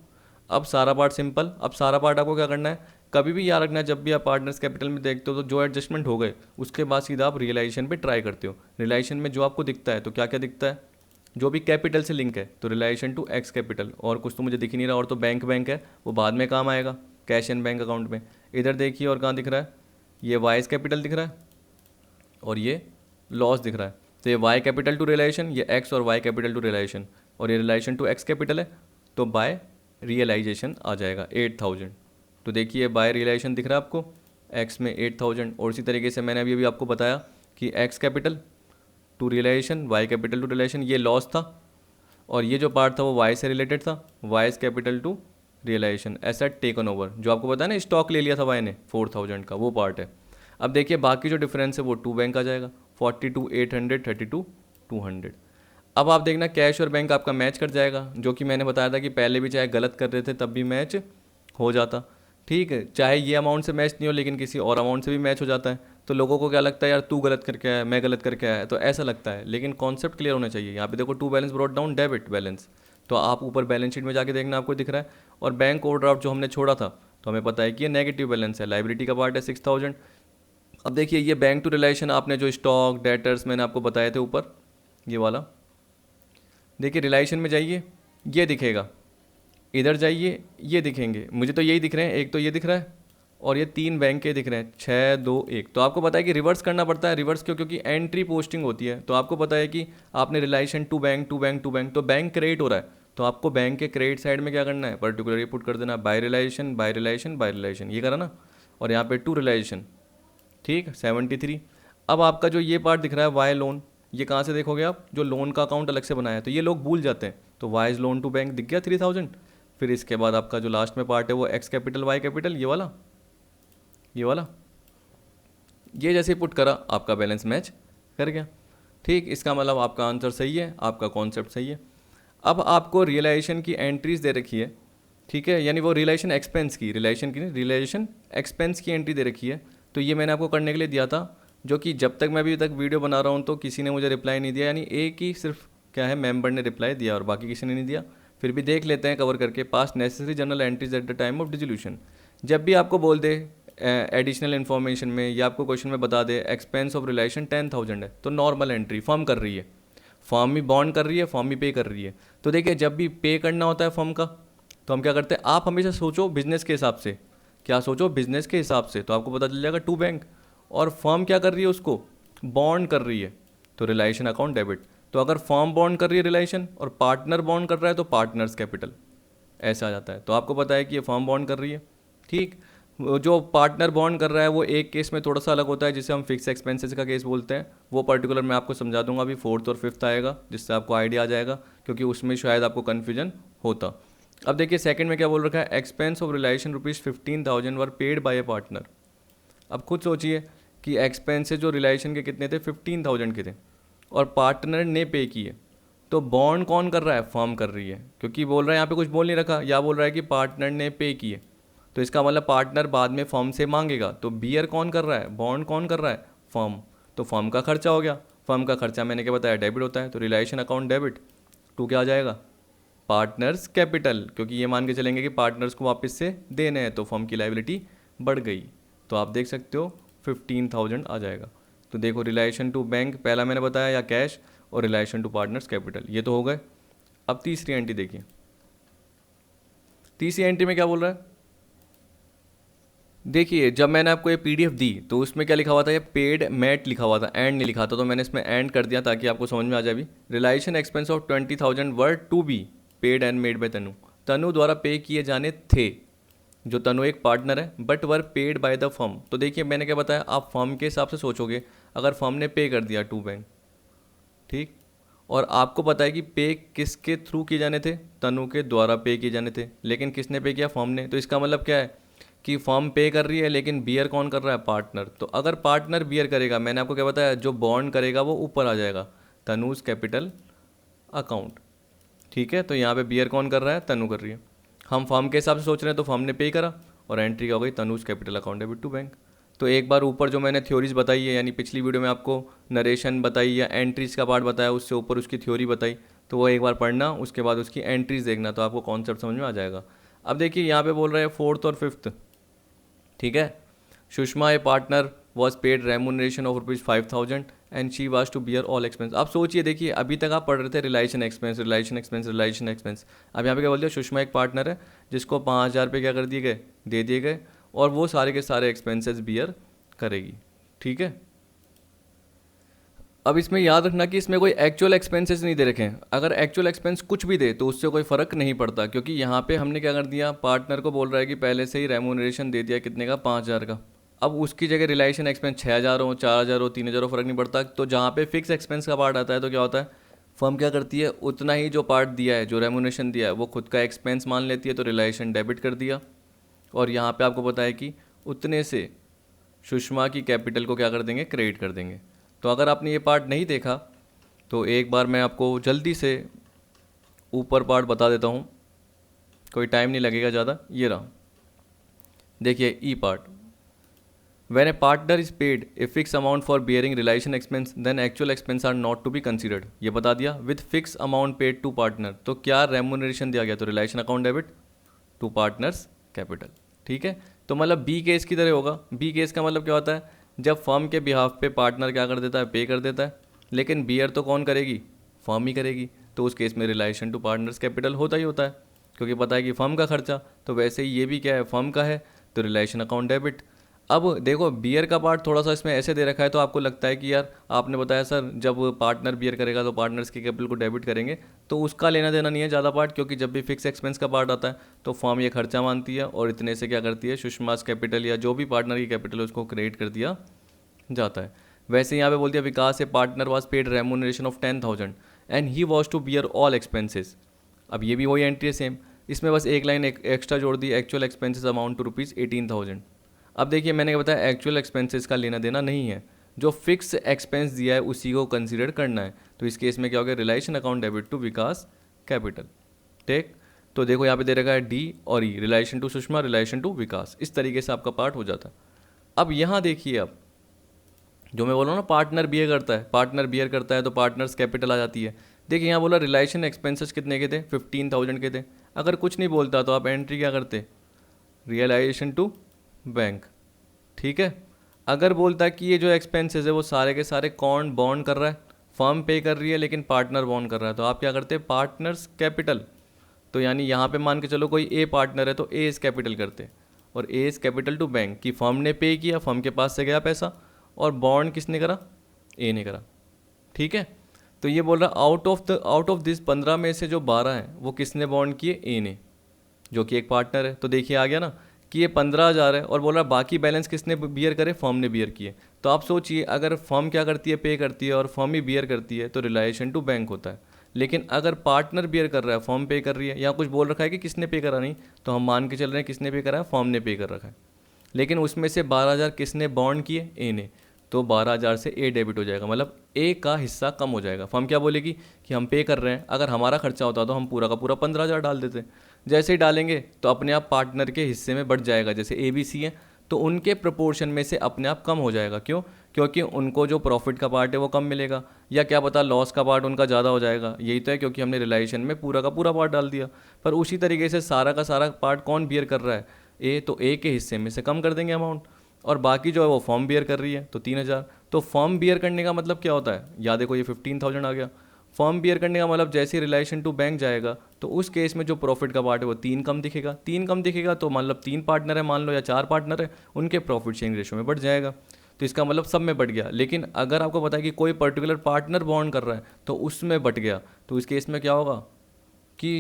अब सारा पार्ट सिंपल। अब सारा पार्ट आपको क्या करना है, कभी भी याद रखना है, जब भी आप पार्टनर्स कैपिटल में देखते हो तो जो एडजस्टमेंट हो गए उसके बाद सीधा आप रियलाइजेशन पे ट्राई करते हो। रियलाइजेशन में जो आपको दिखता है तो क्या क्या दिखता है, जो भी कैपिटल से लिंक है तो रिलेशन टू एक्स कैपिटल, और कुछ तो मुझे दिख ही नहीं रहा, और तो बैंक है वो बाद में काम आएगा कैश एंड बैंक अकाउंट में। इधर देखिए और कहाँ दिख रहा है, ये वाइस कैपिटल दिख रहा है और ये लॉस दिख रहा है। तो ये वाई कैपिटल टू रिलेशन, ये एक्स और वाई कैपिटल टू रिलेशन, और ये रिलेशन टू एक्स कैपिटल है तो बाय रियलाइजेशन आ जाएगा 8000। तो देखिए बाय रियलाइजेशन दिख रहा है आपको, एक्स में 8000, और इसी तरीके से मैंने अभी आपको बताया कि X capital to realisation, Y capital to realisation, ये लॉस था, और ये जो पार्ट था वो वाई से रिलेटेड था, Y's capital to realisation, asset taken over, जो आपको पता है ना स्टॉक ले लिया था वाई ने 4000 का, वो पार्ट है। अब देखिए बाकी जो डिफरेंस है वो टू बैंक आ जाएगा, 42,800, 32,200। अब आप देखना कैश और बैंक आपका मैच कर जाएगा, जो कि मैंने बताया था कि पहले भी चाहे गलत कर रहे थे तब भी मैच हो जाता। ठीक है, चाहे ये अमाउंट से मैच नहीं हो लेकिन किसी और अमाउंट से भी मैच हो जाता है। तो लोगों को क्या लगता है, यार तू गलत करके आया, मैं गलत करके आया, तो ऐसा लगता है, लेकिन कॉन्सेप्ट क्लियर होना चाहिए। यहाँ पे देखो to balance brought down debit balance, तो आप ऊपर बैलेंस शीट में जाके देखना आपको दिख रहा है। और बैंक ओवरड्राफ्ट जो हमने छोड़ा था तो हमें पता है कि ये नेगेटिव बैलेंस है, लाइबिलिटी का पार्ट है 6000। अब देखिए ये बैंक टू रिलेशन आपने जो स्टॉक डेटर्स मैंने आपको बताए थे ऊपर, ये वाला देखिए रिलेशन में जाइए, ये दिखेगा, इधर जाइए ये दिखेंगे, मुझे तो यही दिख रहे हैं, एक तो ये दिख रहा है और ये तीन बैंक के दिख रहे हैं 6 2 1। तो आपको पता है कि रिवर्स करना पड़ता है, रिवर्स क्यों, क्योंकि एंट्री पोस्टिंग होती है। तो आपको पता है कि आपने realisation to bank to bank to bank, तो बैंक क्रेडिट हो रहा है तो आपको बैंक के क्रेडिट साइड में क्या करना है, पर्टिकुलरली पुट कर देना by realisation by realisation by realisation, ये करा ना, और यहाँ पे टू रिलेशन, ठीक 73। अब आपका जो ये पार्ट दिख रहा है वाई लोन, ये कहाँ से देखोगे आप, जो लोन का अकाउंट अलग से बनाया है तो ये लोग भूल जाते हैं, तो वाइज लोन टू बैंक दिख गया 3000। फिर इसके बाद आपका जो लास्ट में पार्ट है वो एक्स कैपिटल वाई कैपिटल, ये वाला ये वाला, ये जैसे पुट करा आपका बैलेंस मैच कर गया। ठीक, इसका मतलब आपका आंसर सही है, आपका कॉन्सेप्ट सही है। अब आपको रियलाइजेशन की एंट्रीज दे रखी है, ठीक है, यानी वो रियलाइजेशन एक्सपेंस की, रियलाइजेशन एक्सपेंस की एंट्री दे रखी है। तो ये मैंने आपको करने के लिए दिया था, जो कि जब तक मैं अभी तक वीडियो बना रहा हूँ तो किसी ने मुझे रिप्लाई नहीं दिया, यानी एक ही सिर्फ क्या है मेंबर ने रिप्लाई दिया और बाकी किसी ने नहीं दिया। फिर भी देख लेते हैं कवर करके, पास necessary general entries eight the time of dissolution. जब भी आपको बोल दे एडिशनल इन्फॉर्मेशन में या आपको क्वेश्चन में बता दे एक्सपेंस ऑफ रिलेशन 10,000 है, तो नॉर्मल एंट्री फर्म कर रही है, फर्म भी बॉन्ड कर रही है, फर्म भी पे कर रही है। तो देखिए जब भी पे करना होता है फर्म का तो हम क्या करते हैं, आप हमेशा सोचो बिजनेस के हिसाब से, क्या सोचो बिजनेस के हिसाब से, तो आपको पता चल जाएगा टू बैंक, और फर्म क्या कर रही है उसको बॉन्ड कर रही है, तो रिलेशन अकाउंट डेबिट। तो अगर फर्म बॉन्ड कर रही है रिलेशन और पार्टनर बॉन्ड कर रहा है तो पार्टनर्स कैपिटल ऐसा आ जाता है। तो आपको पता है कि ये फर्म बॉन्ड कर रही है, ठीक। जो पार्टनर बॉन्ड कर रहा है वो एक केस में थोड़ा सा अलग होता है जिसे हम फिक्स एक्सपेंसेस का केस बोलते हैं, वो पर्टिकुलर मैं आपको समझा दूंगा अभी, 4th और 5th आएगा जिससे आपको आइडिया आ जाएगा, क्योंकि उसमें शायद आपको कन्फ्यूजन होता। अब देखिए सेकंड में क्या बोल रखा है, expense of relation ₹15,000 were paid by A partner. अब खुद सोचिए कि एक्सपेंसेस जो रिलेशन के कितने थे 15,000 के थे और पार्टनर ने पे किए, तो बॉन्ड कौन कर रहा है, फर्म कर रही है, क्योंकि बोल रहा है यहाँ पे कुछ बोल नहीं रखा, या बोल रहा है कि पार्टनर ने पे किए, तो इसका मतलब पार्टनर बाद में फर्म से मांगेगा, तो बियर कौन कर रहा है, बॉन्ड कौन कर रहा है, फर्म, तो फर्म का खर्चा हो गया। फर्म का खर्चा मैंने क्या बताया डेबिट होता है, तो रिलेशन अकाउंट डेबिट टू क्या आ जाएगा, पार्टनर्स कैपिटल, क्योंकि ये मान के चलेंगे कि पार्टनर्स को वापस से देने हैं तो फर्म की लायबिलिटी बढ़ गई। तो आप देख सकते हो 15,000 आ जाएगा। तो देखो रिलेशन टू बैंक पहला मैंने बताया या कैश, और रिलेशन टू पार्टनर्स कैपिटल, ये तो हो गए। अब तीसरी एंट्री देखिए, तीसरी एंट्री में क्या बोल रहा है, देखिए जब मैंने आपको ये पीडीएफ दी तो उसमें क्या लिखा हुआ था, ये पेड मेट लिखा हुआ था, एंड नहीं लिखा था, तो मैंने इसमें एंड कर दिया ताकि आपको समझ में आ जाए। अभी realisation expense of 20,000 were to be paid and made by Tanu, Tanu द्वारा पे किए जाने थे, जो तनु एक पार्टनर है, but were paid by the firm. तो देखिए मैंने क्या बताया, आप फर्म के हिसाब से सोचोगे, अगर फर्म ने पे कर दिया टू बैंक, ठीक, और आपको पता है कि पे किसके थ्रू किए जाने थे, तनु के द्वारा पे किए जाने थे, लेकिन किसने पे किया, फर्म ने। तो इसका मतलब क्या है कि फर्म पे कर रही है लेकिन बियर कौन कर रहा है, पार्टनर। तो अगर पार्टनर बियर करेगा, मैंने आपको क्या बताया, जो बॉन्ड करेगा वो ऊपर आ जाएगा, तनुज कैपिटल अकाउंट, ठीक है। तो यहाँ पे बियर कौन कर रहा है, तनु कर रही है, हम फर्म के हिसाब से सोच रहे हैं तो फर्म ने पे करा और एंट्री क्या हो गई, Tanuj capital account debit to bank. तो एक बार ऊपर जो मैंने थ्योरीज बताई है, यानी पिछली वीडियो में आपको नरेशन बताई या एंट्रीज का पार्ट बताया, उससे ऊपर उसकी थ्योरी बताई, तो वो एक बार पढ़ना, उसके बाद उसकी एंट्रीज देखना, तो आपको कॉन्सेप्ट समझ में आ जाएगा। अब देखिए यहाँ पे बोल रहे हैं फोर्थ और फिफ्थ, ठीक है। Sushma a partner was paid remuneration of ₹5,000 and she was to bear all expense. आप सोचिए, देखिए अभी तक आप पढ़ रहे थे realisation expense realisation expense realisation expense, अब यहाँ पे क्या बोल दिया, सुषमा एक पार्टनर है जिसको 5,000 रुपये क्या कर दिए गए, दे दिए गए, और वो सारे के सारे एक्सपेंसेस बियर करेगी, ठीक है। अब इसमें याद रखना कि इसमें कोई एक्चुअल एक्सपेंसेस नहीं दे रखे हैं। अगर एक्चुअल एक्सपेंस कुछ भी दे तो उससे कोई फ़र्क नहीं पड़ता, क्योंकि यहाँ पे हमने क्या कर दिया, पार्टनर को बोल रहा है कि पहले से ही रेमुनरेशन दे दिया कितने का, 5,000 का। अब उसकी जगह रिलेशन एक्सपेंस 6,000 हो, 4,000 हो, 3,000 हो, फ़र्क नहीं पड़ता। तो जहाँ पे फिक्स एक्सपेंस का पार्ट आता है तो क्या होता है, फर्म क्या करती है, उतना ही जो पार्ट दिया है, जो रेमुनरेशन दिया है, वो खुद का एक्सपेंस मान लेती है, तो रिलेशन डेबिट कर दिया। और यहाँ पे आपको पता है कि उतने से सुषमा की कैपिटल को क्या कर देंगे, क्रेडिट कर देंगे। तो अगर आपने ये पार्ट नहीं देखा तो एक बार मैं आपको जल्दी से ऊपर पार्ट बता देता हूँ, कोई टाइम नहीं लगेगा ज़्यादा। ये रहा, देखिए E part, when a partner is paid a fix amount for bearing realisation expense then actual expense are not to be considered. ये बता दिया, with fix amount paid to partner, तो क्या रेमुनरेशन दिया गया, तो realisation account debit to partners capital, ठीक है। तो मतलब बी केस की तरह होगा। बी केस का मतलब क्या होता है, जब फर्म के बिहाफ पे पार्टनर क्या कर देता है, पे कर देता है, लेकिन बियर तो कौन करेगी, फर्म ही करेगी। तो उस केस में रिलेशन टू पार्टनर्स कैपिटल होता ही होता है, क्योंकि पता है कि फर्म का खर्चा, तो वैसे ही ये भी क्या है, फर्म का है, तो रिलेशन अकाउंट डेबिट। अब देखो बियर का पार्ट थोड़ा सा इसमें ऐसे दे रखा है, तो आपको लगता है कि यार आपने बताया सर जब पार्टनर बियर करेगा तो पार्टनर्स के कैपिटल को डेबिट करेंगे, तो उसका लेना देना नहीं है ज़्यादा पार्ट, क्योंकि जब भी फिक्स एक्सपेंस का पार्ट आता है तो फर्म ये खर्चा मानती है और इतने से क्या करती है, सुषमास कैपिटल या जो भी पार्टनर की कैपिटल है उसको क्रेडिट कर दिया जाता है। वैसे यहाँ पे बोल दिया, Vikas a partner was paid remuneration of 10,000 and he was to bear all expenses. अब ये भी वही एंट्री है सेम, इसमें बस एक लाइन एक्स्ट्रा जोड़ दी, एक्चुअल एक्सपेंसेस अमाउंट टू ₹18,000। अब देखिए मैंने बताया एक्चुअल एक्सपेंसेस का लेना देना नहीं है, जो फिक्स एक्सपेंस दिया है उसी को कंसिडर करना है। तो इस केस में क्या हो गया, realisation account debit to Vikas capital, ठीक। तो देखो यहाँ पे दे रखा है डी और E, relation to Sushma, relation to Vikas, इस तरीके से आपका पार्ट हो जाता है। अब यहाँ देखिए, अब जो मैं बोल रहा हूँ ना, पार्टनर बियर करता है, पार्टनर बियर करता है तो पार्टनर्स कैपिटल आ जाती है। देखिए यहाँ बोला रिलेशन एक्सपेंसेस कितने के थे, 15,000 के थे। अगर कुछ नहीं बोलता तो आप एंट्री क्या करते, रियलाइजेशन टू बैंक, ठीक है। अगर बोलता कि ये जो एक्सपेंसेस है वो सारे के सारे कौन बॉन्ड कर रहा है, फर्म पे कर रही है लेकिन पार्टनर बॉन्ड कर रहा है, तो आप क्या करते, पार्टनर्स कैपिटल। तो यानी यहाँ पे मान के चलो कोई ए पार्टनर है तो ए इज कैपिटल करते, और ए इज कैपिटल टू बैंक, कि फर्म ने पे किया, फर्म के पास से गया पैसा, और बॉन्ड किसने करा, ए ने करा, ठीक है। तो ये बोल रहा आउट ऑफ दिस 15 में से जो 12 हैं वो किसने बॉन्ड किए, ए ने, जो कि एक पार्टनर है। तो देखिए आ गया ना कि ये 15,000 है, और बोल रहा बाकी बैलेंस किसने बियर करे, फर्म ने बियर किए। तो आप सोचिए, अगर फर्म क्या करती है, पे करती है, और फर्म ही बियर करती है, तो रिलेशन टू बैंक होता है। लेकिन अगर पार्टनर बियर कर रहा है, फर्म पे कर रही है, या कुछ बोल रखा है कि किसने पे करा, नहीं, तो हम मान के चल रहे हैं किसने पे करा है, फर्म ने पे कर रखा है। लेकिन उसमें से 12,000 किसने बॉन्ड किए, ए ने, तो 12,000 से ए डेबिट हो जाएगा, मतलब ए का हिस्सा कम हो जाएगा। फर्म क्या बोलेगी कि हम पे कर रहे हैं, अगर हमारा खर्चा होता तो हम पूरा का पूरा 15,000 डाल देते। जैसे ही डालेंगे तो अपने आप पार्टनर के हिस्से में बढ़ जाएगा, जैसे ए बी सी है तो उनके प्रोपोर्शन में से अपने आप कम हो जाएगा। क्यों, क्योंकि उनको जो प्रॉफिट का पार्ट है वो कम मिलेगा, या क्या पता लॉस का पार्ट उनका ज़्यादा हो जाएगा। यही तो है, क्योंकि हमने रिलेशन में पूरा का पूरा पार्ट डाल दिया। पर उसी तरीके से सारा का सारा पार्ट कौन बियर कर रहा है, ए, तो ए के हिस्से में से कम कर देंगे अमाउंट, और बाकी जो है वो फॉर्म बियर कर रही है, तो 3,000। तो फॉर्म बियर करने का मतलब क्या होता है, याद देखो ये 15,000 आ गया। फॉर्म बियर करने का मतलब जैसे रिलेशन टू बैंक जाएगा तो उस केस में जो प्रॉफिट का पार्ट है वो 3 कम दिखेगा, 3 कम दिखेगा तो मतलब 3 पार्टनर है मान लो, या 4 पार्टनर है, उनके प्रॉफिट शेयरिंग रेशो में बढ़ जाएगा। तो इसका मतलब सब में बढ़ गया। लेकिन अगर आपको पता है कि कोई पर्टिकुलर पार्टनर बॉन्ड कर रहा है तो उसमें बढ़ गया, तो इस केस में क्या होगा कि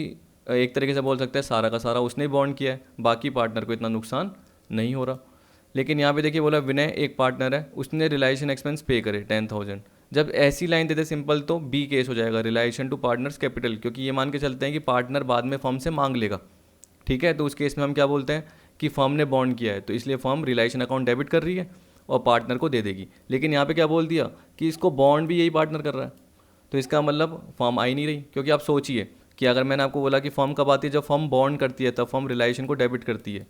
एक तरीके से बोल सकते हैं सारा का सारा उसने बॉन्ड किया है, बाकी पार्टनर को इतना नुकसान नहीं हो रहा। लेकिन यहाँ पे देखिए बोला विनय एक पार्टनर है, उसने रिलेशन एक्सपेंस पे करे 10,000। जब ऐसी लाइन देते सिंपल तो बी केस हो जाएगा, रिलेशन टू पार्टनर्स कैपिटल, क्योंकि ये मान के चलते हैं कि पार्टनर बाद में फर्म से मांग लेगा, ठीक है। तो उस केस में हम क्या बोलते हैं कि फर्म ने बॉन्ड किया है, तो इसलिए फर्म रिलेशन अकाउंट डेबिट कर रही है और पार्टनर को दे देगी। लेकिन यहाँ पे क्या बोल दिया कि इसको बॉन्ड भी यही पार्टनर कर रहा है, तो इसका मतलब फर्म आई नहीं रही। क्योंकि आप सोचिए कि अगर मैंने आपको बोला कि फर्म कब आती है, जब फर्म बॉन्ड करती है तब फर्म रिलेशन को डेबिट करती है।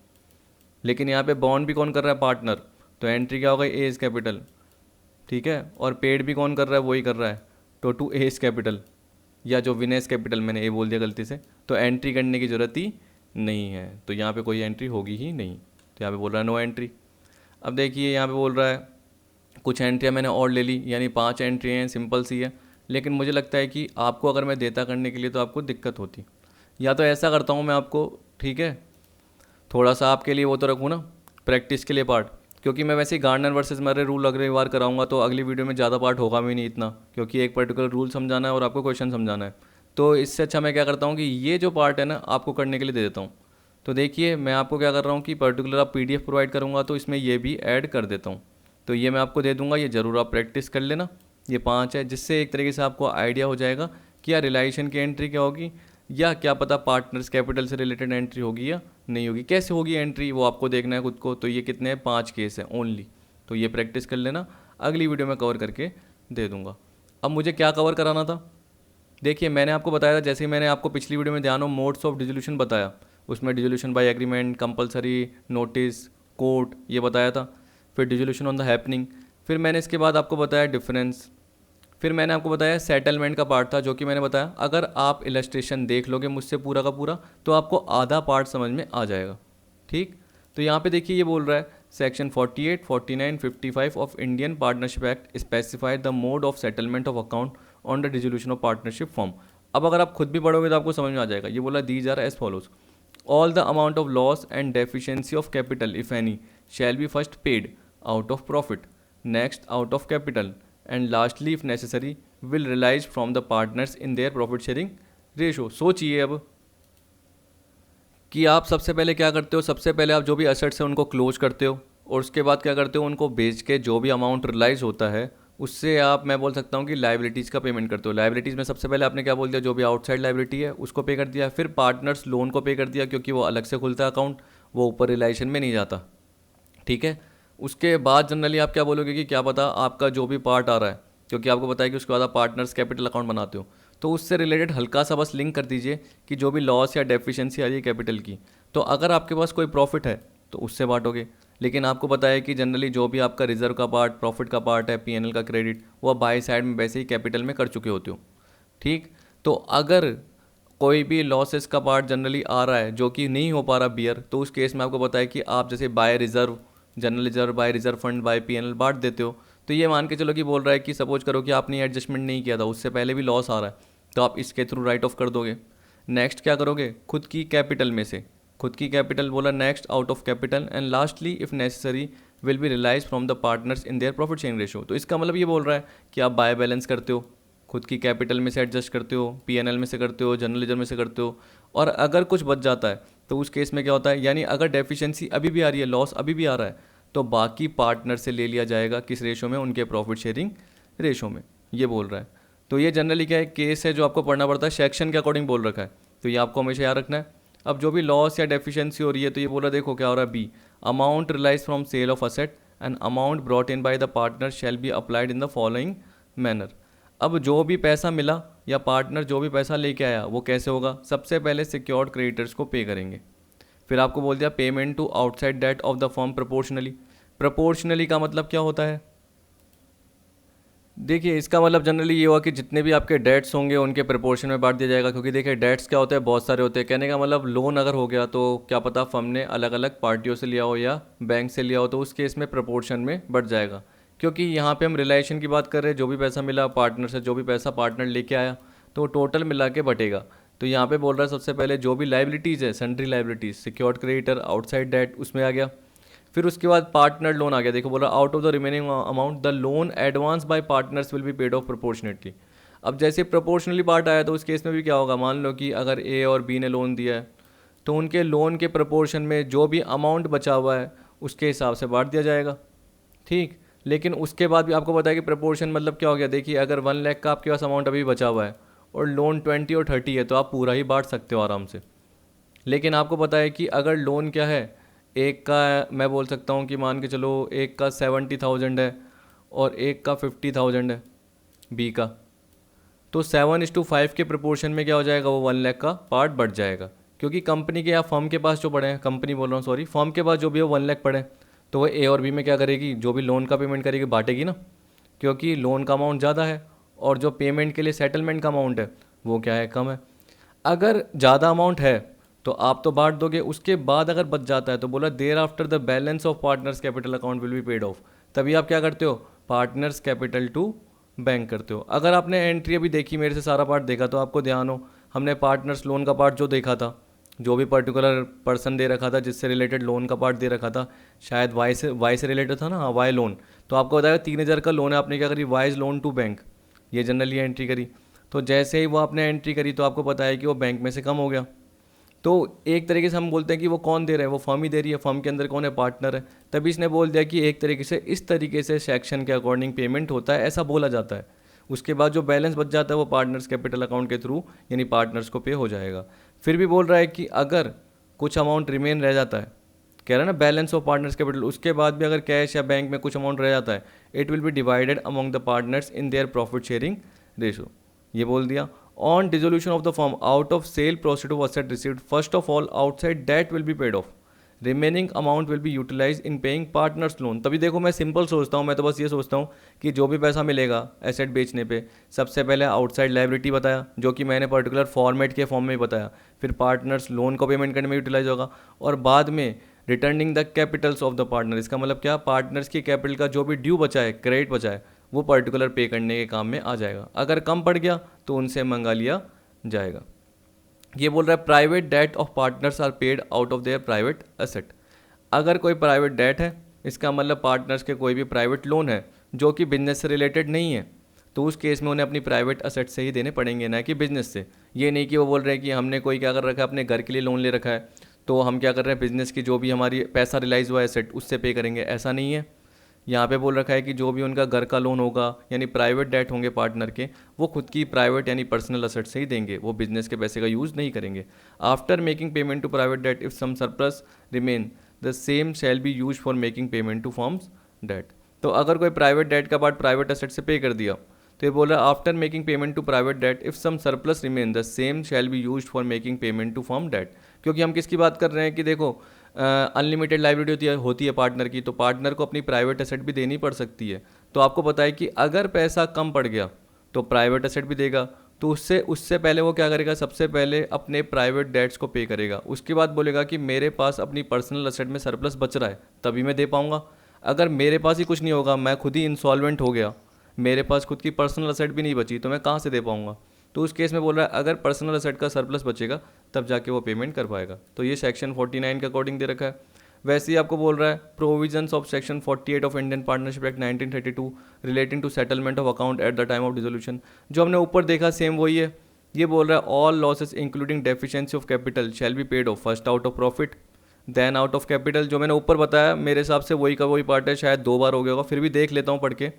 लेकिन यहाँ पे बॉन्ड भी कौन कर रहा है, पार्टनर, तो एंट्री क्या हो गई, ए इज कैपिटल, ठीक है। और पेड भी कौन कर रहा है, वही कर रहा है, तो टू ए इज कैपिटल, या जो विनेस कैपिटल, मैंने ए बोल दिया गलती से, तो एंट्री करने की ज़रूरत ही नहीं है, तो यहाँ पे कोई एंट्री होगी ही नहीं, तो यहाँ पे बोल रहा है नो एंट्री। अब देखिए यहाँ पे बोल रहा है कुछ एंट्रियाँ मैंने और ले ली, यानी 5 एंट्री हैं, सिंपल सी है। लेकिन मुझे लगता है कि आपको अगर मैं देता करने के लिए तो आपको दिक्कत होती। या तो ऐसा करता हूँ मैं आपको, ठीक है, थोड़ा सा आपके लिए वो तो रखूँ ना, प्रैक्टिस के लिए पार्ट, क्योंकि मैं वैसे ही गार्डनर वर्सेस मरे रूल अगली बार कराऊंगा तो अगली वीडियो में ज़्यादा पार्ट होगा भी नहीं इतना, क्योंकि एक पर्टिकुलर रूल समझाना है और आपको क्वेश्चन समझाना है। तो इससे अच्छा मैं क्या करता हूँ कि ये जो पार्ट है ना आपको करने के लिए दे देता हूँ। तो देखिए मैं आपको क्या कर रहा हूँ कि पर्टिकुलर आप PDF प्रोवाइड करूँगा तो इसमें ये भी ऐड कर देता हूँ। तो ये मैं आपको दे दूँगा, ये ज़रूर आप प्रैक्टिस कर लेना। ये 5 है, जिससे एक तरीके से आपको आइडिया हो जाएगा कि यार रिलाइजेशन की एंट्री क्या होगी, या क्या पता पार्टनर्स कैपिटल से रिलेटेड एंट्री होगी या नहीं होगी। कैसे होगी एंट्री वो आपको देखना है खुद को। तो ये कितने हैं, 5 केस हैं ओनली। तो ये प्रैक्टिस कर लेना, अगली वीडियो में कवर करके दे दूंगा। अब मुझे क्या कवर कराना था, देखिए मैंने आपको बताया था, जैसे ही मैंने आपको पिछली वीडियो में ध्यान हो मोड्स ऑफ डिसोल्यूशन बताया, उसमें dissolution by agreement, compulsory, notice, court ये बताया था। फिर डिसोल्यूशन ऑन द हैपनिंग, फिर मैंने इसके बाद आपको बताया डिफरेंस, फिर मैंने आपको बताया सेटलमेंट का पार्ट था, जो कि मैंने बताया अगर आप इलस्ट्रेशन देख लोगे मुझसे पूरा का पूरा तो आपको आधा पार्ट समझ में आ जाएगा। ठीक, तो यहाँ पे देखिए ये बोल रहा है section 48, 49, 55 of Indian partnership act specified the mode of settlement of account on the dissolution of partnership form. अब अगर आप खुद भी पढ़ोगे तो आपको समझ में आ जाएगा। ये बोला these are as follows, all the amount of loss and deficiency of capital if any shall be first paid out of profit, next out of capital, and lastly if necessary will realise from the partners in their profit sharing ratio. सोचिए अब कि आप सबसे पहले क्या करते हो, सबसे पहले आप जो भी असेट्स हैं उनको क्लोज करते हो, और उसके बाद क्या करते हो, उनको बेच के जो भी अमाउंट रिलाइज होता है उससे आप, मैं बोल सकता हूँ कि लाइबिलिटीज़ का पेमेंट करते हो। लाइबिलिटीज़ में सबसे पहले आपने क्या बोल दिया, जो भी आउटसाइड लाइबिलिटी है उसको पे कर दिया, फिर पार्टनर्स लोन को पे कर दिया क्योंकि वो अलग से खुलता है अकाउंट, वो ऊपर रिलाइजेशन में नहीं जाता। ठीक है, उसके बाद जनरली आप क्या बोलोगे कि क्या पता आपका जो भी पार्ट आ रहा है, क्योंकि आपको पता है कि उसके बाद आप पार्टनर्स कैपिटल अकाउंट बनाते हो, तो उससे रिलेटेड हल्का सा बस लिंक कर दीजिए कि जो भी लॉस या डेफिशिएंसी आ रही है कैपिटल की, तो अगर आपके पास कोई प्रॉफिट है तो उससे बांटोगे। लेकिन आपको पता है कि जनरली जो भी आपका रिजर्व का पार्ट, प्रॉफिट का पार्ट है, PNL का क्रेडिट, वो आप बाई साइड में वैसे ही कैपिटल में कर चुके होते हो। ठीक, तो अगर कोई भी लॉसेस का पार्ट जनरली आ रहा है जो कि नहीं हो पा रहा बियर, तो उस केस में आपको पता है कि आप जैसे by reserve, general reserve, by reserve fund, by PNL बांट देते हो। तो ये मान के चलो कि बोल रहा है कि सपोज करो कि आपने एडजस्टमेंट नहीं किया था, उससे पहले भी लॉस आ रहा है, तो आप इसके थ्रू राइट ऑफ कर दोगे। नेक्स्ट क्या करोगे, खुद की कैपिटल में से, खुद की कैपिटल बोला, next out of capital, and lastly if necessary will be realise from the partners in their profit sharing ratio. तो इसका मतलब ये बोल रहा है कि आप बाय बैलेंस करते हो, खुद की कैपिटल में से एडजस्ट करते हो, PNL में से करते हो, जनरल रिजर्व में से करते हो, और अगर कुछ बच जाता है तो उस केस में क्या होता है, यानी अगर डेफिशिएंसी अभी भी आ रही है, लॉस अभी भी आ रहा है, तो बाकी पार्टनर से ले लिया जाएगा, किस रेशो में, उनके प्रॉफिट शेयरिंग रेशो में, ये बोल रहा है। तो ये जनरली क्या है, केस है जो आपको पढ़ना पड़ता है, सेक्शन के अकॉर्डिंग बोल रखा है, तो ये आपको हमेशा याद रखना है। अब जो भी लॉस या डेफिशिएंसी हो रही है, तो ये बोला देखो क्या हो रहा है, be amount realise from sale of asset and amount brought in by the partner shall be applied in the following manner. अब जो भी पैसा मिला या पार्टनर जो भी पैसा लेके आया वो कैसे होगा, सबसे पहले सिक्योर्ड क्रेडिटर्स को पे करेंगे। फिर आपको बोल दिया payment to outside debt of the firm proportionally. Proportionally का मतलब क्या होता है, देखिए इसका मतलब जनरली ये हुआ कि जितने भी आपके डेट्स होंगे उनके प्रोपोर्शन में बांट दिया जाएगा, क्योंकि देखिए डेट्स क्या होते हैं, बहुत सारे होते हैं। कहने का मतलब लोन अगर हो गया तो क्या पता फर्म ने अलग अलग पार्टियों से लिया हो या बैंक से लिया हो, तो उस केस में प्रोपोर्शन में बढ़ जाएगा। क्योंकि यहाँ पे हम रिलेशन की बात कर रहे हैं, जो भी पैसा मिला पार्टनर से, जो भी पैसा पार्टनर लेके आया, तो टोटल मिला के बटेगा। तो यहाँ पे बोल रहा है सबसे पहले जो भी लाइबिलिटीज़ है, sundry liabilities, secured creditor, outside debt, उसमें आ गया। फिर उसके बाद पार्टनर लोन आ गया, देखो बोला out of the remaining amount the loan advance bye partners will be paid of proportionately. अब जैसे प्रोपोर्शनली पार्ट आया तो उस केस में भी क्या होगा, मान लो कि अगर A और B ने लोन दिया है तो उनके लोन के प्रोपोर्शन में जो भी अमाउंट बचा हुआ है उसके हिसाब से बांट दिया जाएगा। ठीक, लेकिन उसके बाद भी आपको पता है कि प्रोपोर्शन मतलब क्या हो गया, देखिए अगर 1 लाख का आपके पास अमाउंट अभी बचा हुआ है और लोन 20 और 30 है तो आप पूरा ही बांट सकते हो आराम से। लेकिन आपको पता है कि अगर लोन क्या है, एक का मैं बोल सकता हूँ कि मान के चलो एक का 70,000 है और एक का 50,000 है B का, तो 7:5 के प्रोपोर्शन में क्या हो जाएगा, वो 1 लाख का पार्ट बढ़ जाएगा। क्योंकि कंपनी के या फर्म के पास जो पड़े हैं, कंपनी बोल रहा हूँ सॉरी, फर्म के पास जो भी है 1 लाख पड़े हैं, तो वो A और B में क्या करेगी, जो भी लोन का पेमेंट करेगी बांटेगी ना, क्योंकि लोन का अमाउंट ज़्यादा है और जो पेमेंट के लिए सेटलमेंट का अमाउंट है वो क्या है, कम है। अगर ज़्यादा अमाउंट है तो आप तो बांट दोगे, उसके बाद अगर बच जाता है तो बोला thereafter the balance of partners capital account will be paid off, तभी आप क्या करते हो, पार्टनर्स कैपिटल टू बैंक करते हो। अगर आपने एंट्री अभी देखी, मेरे से सारा पार्ट देखा, तो आपको ध्यान हो हमने पार्टनर्स लोन का पार्ट जो देखा था, जो भी पर्टिकुलर पर्सन दे रखा था जिससे रिलेटेड लोन का पार्ट दे रखा था, शायद वाई से रिलेटेड था ना, हाँ वाई लोन, तो आपको बताया 3,000 का लोन है, आपने क्या करी, वाइज लोन टू बैंक, ये जनरली एंट्री करी। तो जैसे ही वो आपने एंट्री करी तो आपको पता है कि वो बैंक में से कम हो गया। तो एक तरीके से हम बोलते हैं कि वो कौन दे रहा है, वो फर्म ही दे रही है, फर्म के अंदर कौन है, पार्टनर है। तभी इसने बोल दिया कि एक तरीके से इस तरीके से सेक्शन के अकॉर्डिंग पेमेंट होता है, ऐसा बोला जाता है। उसके बाद जो बैलेंस बच जाता है वो पार्टनर्स कैपिटल अकाउंट के थ्रू यानी पार्टनर्स को पे हो जाएगा। फिर भी बोल रहा है कि अगर कुछ अमाउंट रिमेन रह जाता है, कह रहा है ना बैलेंस ऑफ पार्टनर्स कैपिटल, उसके बाद भी अगर कैश या बैंक में कुछ अमाउंट रह जाता है, it will be divided among the partners in their profit sharing ratio, ये बोल दिया। On dissolution of the firm out of sale proceed of asset received first of all outside debt will be paid off, remaining amount will be utilise in paying partners loan. तभी देखो मैं simple सोचता हूँ, मैं तो बस ये सोचता हूँ कि जो भी पैसा मिलेगा एसेट बेचने पे, सबसे पहले आउटसाइड लाइबिलिटी बताया जो कि मैंने पर्टिकुलर फॉर्मेट के फॉर्म में बताया, फिर पार्टनर्स लोन को पेमेंट करने में यूटिलाइज होगा, और बाद में returning the Capitals of the partner. इसका मतलब क्या, पार्टनर्स की कैपिटल का जो भी ड्यू बचा है, क्रेडिट बचा है, वो पर्टिकुलर पे करने के काम में आ जाएगा। अगर कम पड़ गया तो उनसे मंगा लिया जाएगा। ये बोल रहा है private debt of partners are paid out of their private asset. अगर कोई प्राइवेट डेट है, इसका मतलब पार्टनर्स के कोई भी प्राइवेट लोन है जो कि बिजनेस से रिलेटेड नहीं है, तो उस केस में उन्हें अपनी प्राइवेट एसेट से ही देने पड़ेंगे, ना कि बिजनेस से। ये नहीं कि वो बोल रहे हैं कि हमने कोई क्या कर रखा है, अपने घर के लिए लोन ले रखा है, तो हम क्या कर रहे हैं, बिजनेस की जो भी हमारी पैसा रिलाइज हुआ एसेट उससे पे करेंगे, ऐसा नहीं है। यहाँ पे बोल रखा है कि जो भी उनका घर का लोन होगा यानी प्राइवेट डेट होंगे पार्टनर के, वो खुद की प्राइवेट यानी पर्सनल असेट से ही देंगे, वो बिजनेस के पैसे का यूज़ नहीं करेंगे। After making payment to private debt if some surplus remain the same shall be use for making payment to firm's debt. तो अगर कोई प्राइवेट डेट का पार्ट प्राइवेट एसेट से पे कर दिया, तो ये बोल रहा है after making payment to private debt if some surplus remain the same shall be use for making payment to firm debt. क्योंकि हम किसकी बात कर रहे हैं कि देखो अनलिमिटेड लाइबिलिटी होती है पार्टनर की, तो पार्टनर को अपनी प्राइवेट एसेट भी देनी पड़ सकती है। तो आपको पता है कि अगर पैसा कम पड़ गया तो प्राइवेट एसेट भी देगा, तो उससे उससे पहले वो क्या करेगा, सबसे पहले अपने प्राइवेट डेट्स को पे करेगा, उसके बाद बोलेगा कि मेरे पास अपनी पर्सनल एसेट में सरप्लस बच रहा है तभी मैं दे पाऊंगा। अगर मेरे पास ही कुछ नहीं होगा, मैं खुद ही इंसॉल्वेंट हो गया, मेरे पास खुद की पर्सनल एसेट भी नहीं बची, तो मैं कहाँ से दे पाऊंगा। तो उस केस में बोल रहा है अगर पर्सनल एसेट का सरप्लस बचेगा तब जाके वो पेमेंट कर पाएगा। तो ये सेक्शन 49 के अकॉर्डिंग दे रखा है। वैसे ही आपको बोल रहा है provisions of section 48 of Indian partnership act 1932 relating to settlement of account at the time of dissolution. जो हमने ऊपर देखा सेम वही है। ये बोल रहा है all losses including deficiency of capital shall be paid off first out of profit then out of capital. जो मैंने ऊपर बताया मेरे हिसाब से वही का वही पार्ट है, शायद 2 बार हो गया होगा, फिर भी देख लेता हूँ पढ़ के।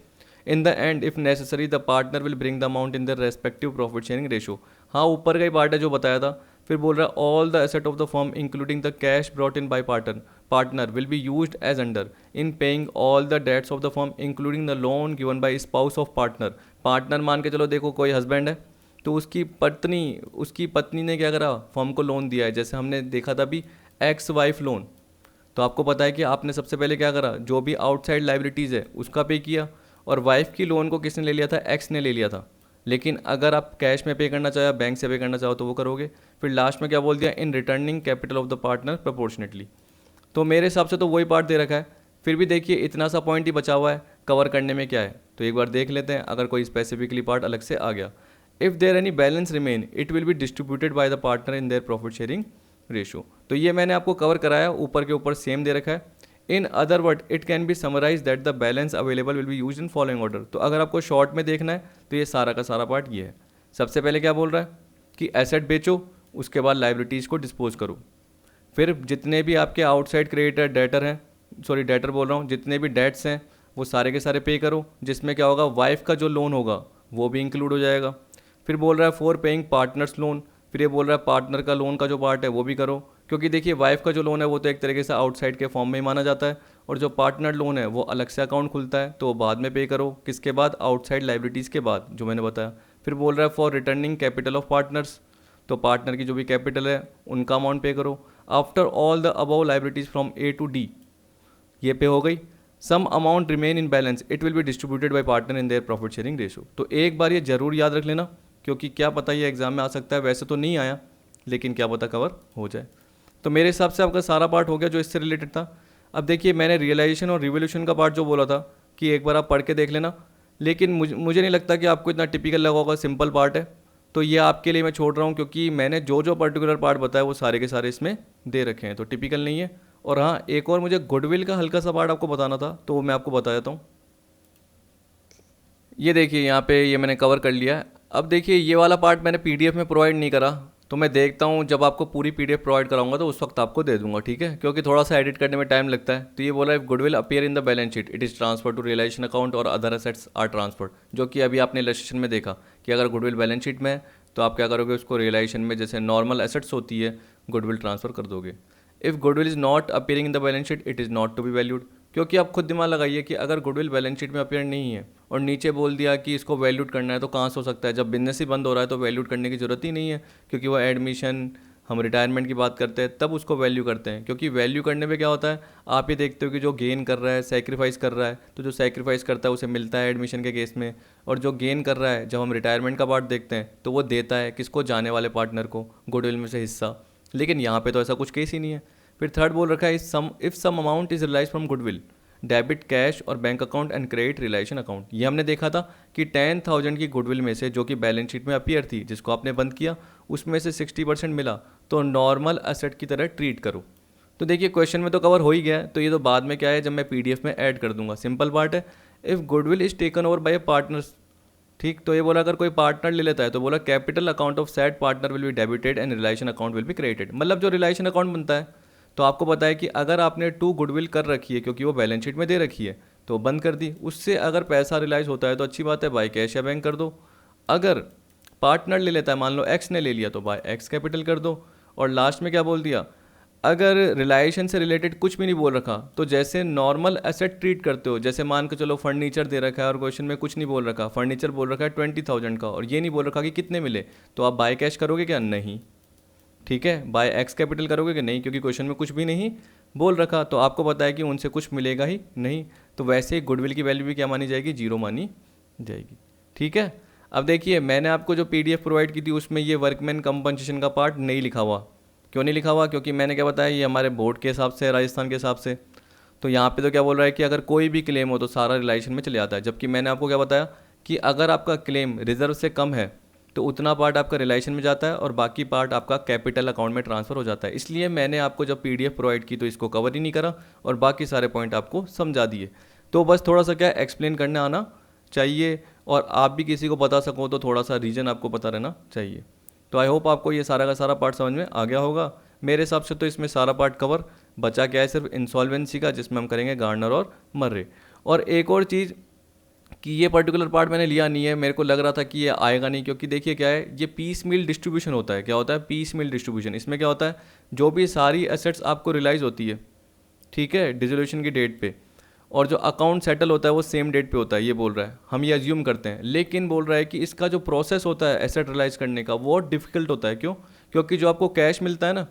In the end if necessary the partner will bring the amount in the respective profit sharing ratio. हाँ ऊपर का ही पार्ट है जो बताया था। फिर बोल रहा है all the asset of the firm including the cash brought in by partner will be used as under in paying all the debts of the firm including the loan given by spouse of partner. Partner मान के चलो, देखो कोई husband है तो उसकी पत्नी ने क्या करा, फर्म को लोन दिया है, जैसे हमने देखा था अभी एक्स वाइफ लोन। तो आपको पता है कि आपने सबसे पहले क्या करा, जो भी आउटसाइड लाइबिलिटीज़ है उसका पे किया, और वाइफ की लोन को किसने ले लिया था, एक्स ने ले लिया था। लेकिन अगर आप कैश में पे करना चाहो, बैंक से पे करना चाहो तो वो करोगे। फिर लास्ट में क्या बोल दिया, in returning capital of the partner proportionately. तो मेरे हिसाब से तो वही पार्ट दे रखा है। फिर भी देखिए इतना सा पॉइंट ही बचा हुआ है, कवर करने में क्या है, तो एक बार देख लेते हैं अगर कोई स्पेसिफिकली पार्ट अलग से आ गया। If there any balance remain it will be distributed by the partner in their profit sharing ratio. तो ये मैंने आपको कवर कराया, ऊपर के ऊपर सेम दे रखा है। In other word it can be summarise that the balance available will be use in following order. तो अगर आपको शॉर्ट में देखना है तो ये सारा का सारा पार्ट ये है। सबसे पहले क्या बोल रहा है कि एसेट बेचो, उसके बाद लाइबिलिटीज़ को डिस्पोज करो। फिर जितने भी आपके आउटसाइड क्रेडिटर डेटर बोल रहा हूँ, जितने भी डेट्स हैं वो सारे के सारे पे करो, जिसमें क्या होगा, वाइफ का जो लोन होगा वो भी इंक्लूड हो जाएगा। फिर बोल रहा है फॉर पेइंग पार्टनर्स लोन, फिर ये बोल रहा है पार्टनर का लोन का जो पार्ट है वो भी करो, क्योंकि देखिए वाइफ का जो लोन है वो तो एक तरीके से आउटसाइड के फॉर्म में ही माना जाता है, और जो पार्टनर लोन है वो अलग से अकाउंट खुलता है, तो वो बाद में पे करो। किसके बाद, आउटसाइड लाइबिलिटीज़ के बाद, जो मैंने बताया। फिर बोल रहा है for returning capital of partners, तो पार्टनर की जो भी कैपिटल है उनका अमाउंट पे करो। After all the above liabilities from A to D ये पे हो गई। Some amount remain in balance it will be distributed by partner in their profit sharing ratio. तो एक बार ये जरूर याद रख लेना, क्योंकि क्या पता ये एग्जाम में आ सकता है, वैसे तो नहीं आया, लेकिन क्या पता कवर हो जाए। तो मेरे हिसाब से आपका सारा पार्ट हो गया जो इससे रिलेटेड था। अब देखिए मैंने रियलाइजेशन और रिवोल्यूशन का पार्ट जो बोला था कि एक बार आप पढ़ के देख लेना, लेकिन मुझे नहीं लगता कि आपको इतना टिपिकल लगा होगा, सिंपल पार्ट है। तो ये आपके लिए मैं छोड़ रहा हूँ, क्योंकि मैंने जो जो पर्टिकुलर पार्ट बताया वो सारे के सारे इसमें दे रखे हैं, तो टिपिकल नहीं है। और हाँ, एक और मुझे गुडविल का हल्का सा पार्ट आपको बताना था, तो वो मैं आपको बता देता हूँ। ये देखिए यहाँ पे ये मैंने कवर कर लिया है। अब देखिए ये वाला पार्ट मैंने पीडीएफ में प्रोवाइड नहीं करा, तो मैं देखता हूँ जब आपको पूरी पीडीएफ प्रोवाइड कराऊंगा तो उस वक्त आपको दे दूंगा, ठीक है, क्योंकि थोड़ा सा एडिट करने में टाइम लगता है। तो ये बोला है goodwill appear in the balance sheet it is transfer to realisation account और अदर एसेट्स आर ट्रांसफर्ड, जो कि अभी आपने इलस्ट्रेशन में देखा कि अगर गुडविल बैलेंस शीट में है तो आप क्या करोगे, उसको रियलाइजेशन में जैसे नॉर्मल एसेट्स होती है गुडविल ट्रांसफर कर दोगे। If goodwill is not appearing in the balance sheet it is not to be valued, क्योंकि आप खुद दिमाग लगाइए कि अगर गुडविल बैलेंस शीट में अपीयर नहीं है और नीचे बोल दिया कि इसको वैल्यूड करना है, तो कहाँ से हो सकता है, जब बिजनेस ही बंद हो रहा है तो वैल्यूड करने की जरूरत ही नहीं है, क्योंकि वो एडमिशन, हम रिटायरमेंट की बात करते हैं तब उसको वैल्यू करते हैं। क्योंकि वैल्यू करने में क्या होता है, आप ये देखते हो कि जो गेन कर रहा है सेक्रीफाइस कर रहा है, तो जो सेक्रीफाइस करता है उसे मिलता है एडमिशन के केस में, और जो गेन कर रहा है जब हम रिटायरमेंट का पार्ट देखते हैं तो वो देता है किसको, जाने वाले पार्टनर को, गुडविल में से हिस्सा। लेकिन यहाँ पे तो ऐसा कुछ केस ही नहीं है। फिर थर्ड बोल रखा है if some amount is realise from goodwill debit cash और bank account and credit relation account. ये हमने देखा था कि 10,000 की गुडविल में से जो कि बैलेंस शीट में अपीयर थी, जिसको आपने बंद किया, उसमें से 60% मिला, तो नॉर्मल एसेट की तरह ट्रीट करो। तो देखिए क्वेश्चन में तो कवर हो ही गया है, तो ये तो बाद में क्या है, जब मैं पीडीएफ में ऐड कर दूंगा। सिंपल पार्ट है, if goodwill is taken over by partners, ठीक। तो ये बोला अगर कोई पार्टनर ले लेता है तो बोला capital account of sad partner will be debited and realisation account will be created. मतलब जो रिलेशन अकाउंट बनता है, तो आपको पता है कि अगर आपने 2 गुडविल कर रखी है क्योंकि वो बैलेंस शीट में दे रखी है तो बंद कर दी, उससे अगर पैसा रिलाइज होता है तो अच्छी बात है, बाय कैश या बैंक कर दो। अगर पार्टनर ले लेता है, मान लो एक्स ने ले लिया, तो बाय एक्स कैपिटल कर दो। और लास्ट में क्या बोल दिया, अगर रिलाइजेशन से रिलेटेड कुछ भी नहीं बोल रखा तो जैसे नॉर्मल एसेट ट्रीट करते हो, जैसे मान के चलो फर्नीचर दे रखा है और क्वेश्चन में कुछ नहीं बोल रखा, फर्नीचर बोल रखा है 20,000 का और ये नहीं बोल रखा कि कितने मिले, तो आप बाय कैश करोगे क्या, नहीं, ठीक है। बाय एक्स कैपिटल करोगे कि नहीं, क्योंकि क्वेश्चन में कुछ भी नहीं बोल रखा, तो आपको पता है कि उनसे कुछ मिलेगा ही नहीं। तो वैसे ही गुडविल की वैल्यू भी क्या मानी जाएगी, जीरो मानी जाएगी, ठीक है। अब देखिए मैंने आपको जो पीडीएफ प्रोवाइड की थी उसमें ये वर्कमैन कंपनसेशन का पार्ट नहीं लिखा हुआ। क्यों नहीं लिखा हुआ, क्योंकि मैंने क्या बताया, ये हमारे बोर्ड के हिसाब से, राजस्थान के हिसाब से। तो यहाँ पे तो क्या बोल रहा है कि अगर कोई भी क्लेम हो तो सारा रिलाइजेशन में चले जाता है, जबकि मैंने आपको क्या बताया कि अगर आपका क्लेम रिजर्व से कम है तो उतना पार्ट आपका रिलाइजेशन में जाता है और बाकी पार्ट आपका कैपिटल अकाउंट में ट्रांसफ़र हो जाता है। इसलिए मैंने आपको जब पीडीएफ प्रोवाइड की तो इसको कवर ही नहीं करा और बाकी सारे पॉइंट आपको समझा दिए। तो बस थोड़ा सा क्या एक्सप्लेन करने आना चाहिए, और आप भी किसी को बता सको तो थोड़ा सा रीजन आपको पता रहना चाहिए। तो आई होप आपको ये सारा का सारा पार्ट समझ में आ गया होगा। मेरे हिसाब से तो इसमें सारा पार्ट कवर बचा क्या है, सिर्फ इंसॉल्वेंसी का, जिसमें हम करेंगे गार्डनर और मर्रे। और एक और चीज़ कि ये पर्टिकुलर पार्ट मैंने लिया नहीं है, मेरे को लग रहा था कि ये आएगा नहीं, क्योंकि देखिए क्या है, ये पीस मील डिस्ट्रीब्यूशन होता है। क्या होता है, पीस मील डिस्ट्रीब्यूशन। इसमें क्या होता है, जो भी सारी एसेट्स आपको रिलाइज होती है, ठीक है, डिसोल्यूशन की डेट पे, और जो अकाउंट सेटल होता है वो सेम डेट पे होता है, ये बोल रहा है, हम ये अज्यूम करते हैं। लेकिन बोल रहा है कि इसका जो प्रोसेस होता है एसेट रिलाइज करने का वो डिफिकल्ट होता है। क्यों, क्योंकि जो आपको कैश मिलता है ना,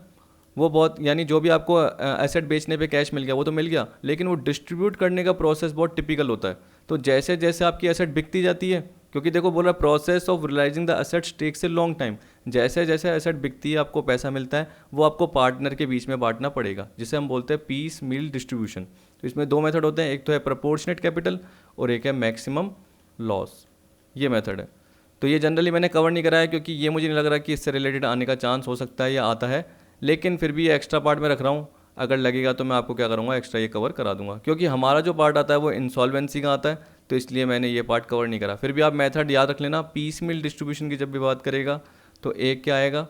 वो बहुत, यानी जो भी आपको एसेट बेचने पे कैश मिल गया वो तो मिल गया, लेकिन वो डिस्ट्रीब्यूट करने का प्रोसेस बहुत टिपिकल होता है। तो जैसे जैसे आपकी एसेट बिकती जाती है, क्योंकि देखो बोल रहा है process of realising the assets takes a long time, जैसे जैसे एसेट बिकती है आपको पैसा मिलता है, वो आपको पार्टनर के बीच में बांटना पड़ेगा, जिसे हम बोलते हैं पीस मील डिस्ट्रीब्यूशन। तो इसमें 2 मेथड होते हैं, एक तो है प्रोपोर्शनेट कैपिटल और एक है मैक्सिमम लॉस, ये मेथड है। तो ये जनरली मैंने कवर नहीं कराया क्योंकि ये मुझे नहीं लग रहा कि इससे रिलेटेड आने का चांस हो सकता है या आता है, लेकिन फिर भी ये एक्स्ट्रा पार्ट में रख रहा हूँ। अगर लगेगा तो मैं आपको क्या करूँगा, एक्स्ट्रा ये कवर करा दूंगा, क्योंकि हमारा जो पार्ट आता है वो इंसॉल्वेंसी का आता है, तो इसलिए मैंने ये पार्ट कवर नहीं करा। फिर भी आप मेथड याद रख लेना, पीस मील डिस्ट्रीब्यूशन की जब भी बात करेगा तो एक क्या आएगा,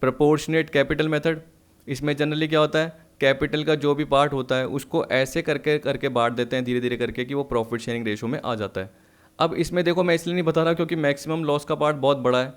प्रोपोर्शनेट कैपिटल मेथड। इसमें जनरली क्या होता है, कैपिटल का जो भी पार्ट होता है उसको ऐसे करके करके बांट देते हैं धीरे धीरे करके कि वो प्रॉफिट शेयरिंग रेशो में आ जाता है। अब इसमें देखो मैं इसलिए नहीं बता रहा क्योंकि मैक्सिमम लॉस का पार्ट बहुत बड़ा है,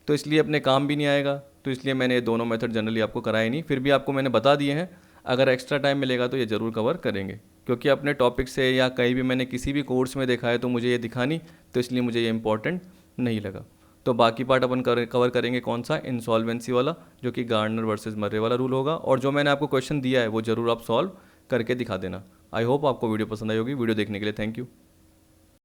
तो इसलिए अपने काम भी नहीं आएगा, तो इसलिए मैंने ये दोनों मेथड जनरली आपको कराए नहीं। फिर भी आपको मैंने बता दिए हैं, अगर एक्स्ट्रा टाइम मिलेगा तो ये ज़रूर कवर करेंगे, क्योंकि अपने टॉपिक से या कहीं भी मैंने किसी भी कोर्स में देखा है तो मुझे ये दिखा नहीं, तो इसलिए मुझे ये इंपॉर्टेंट नहीं लगा। तो बाकी पार्ट अपन कवर करेंगे कौन सा, इंसॉल्वेंसी वाला, जो कि गार्डनर वर्सेस मर्रे वाला रूल होगा। और जो मैंने आपको क्वेश्चन दिया है वो ज़रूर आप सॉल्व करके दिखा देना। आई होप आपको वीडियो पसंद आई होगी। वीडियो देखने के लिए थैंक यू।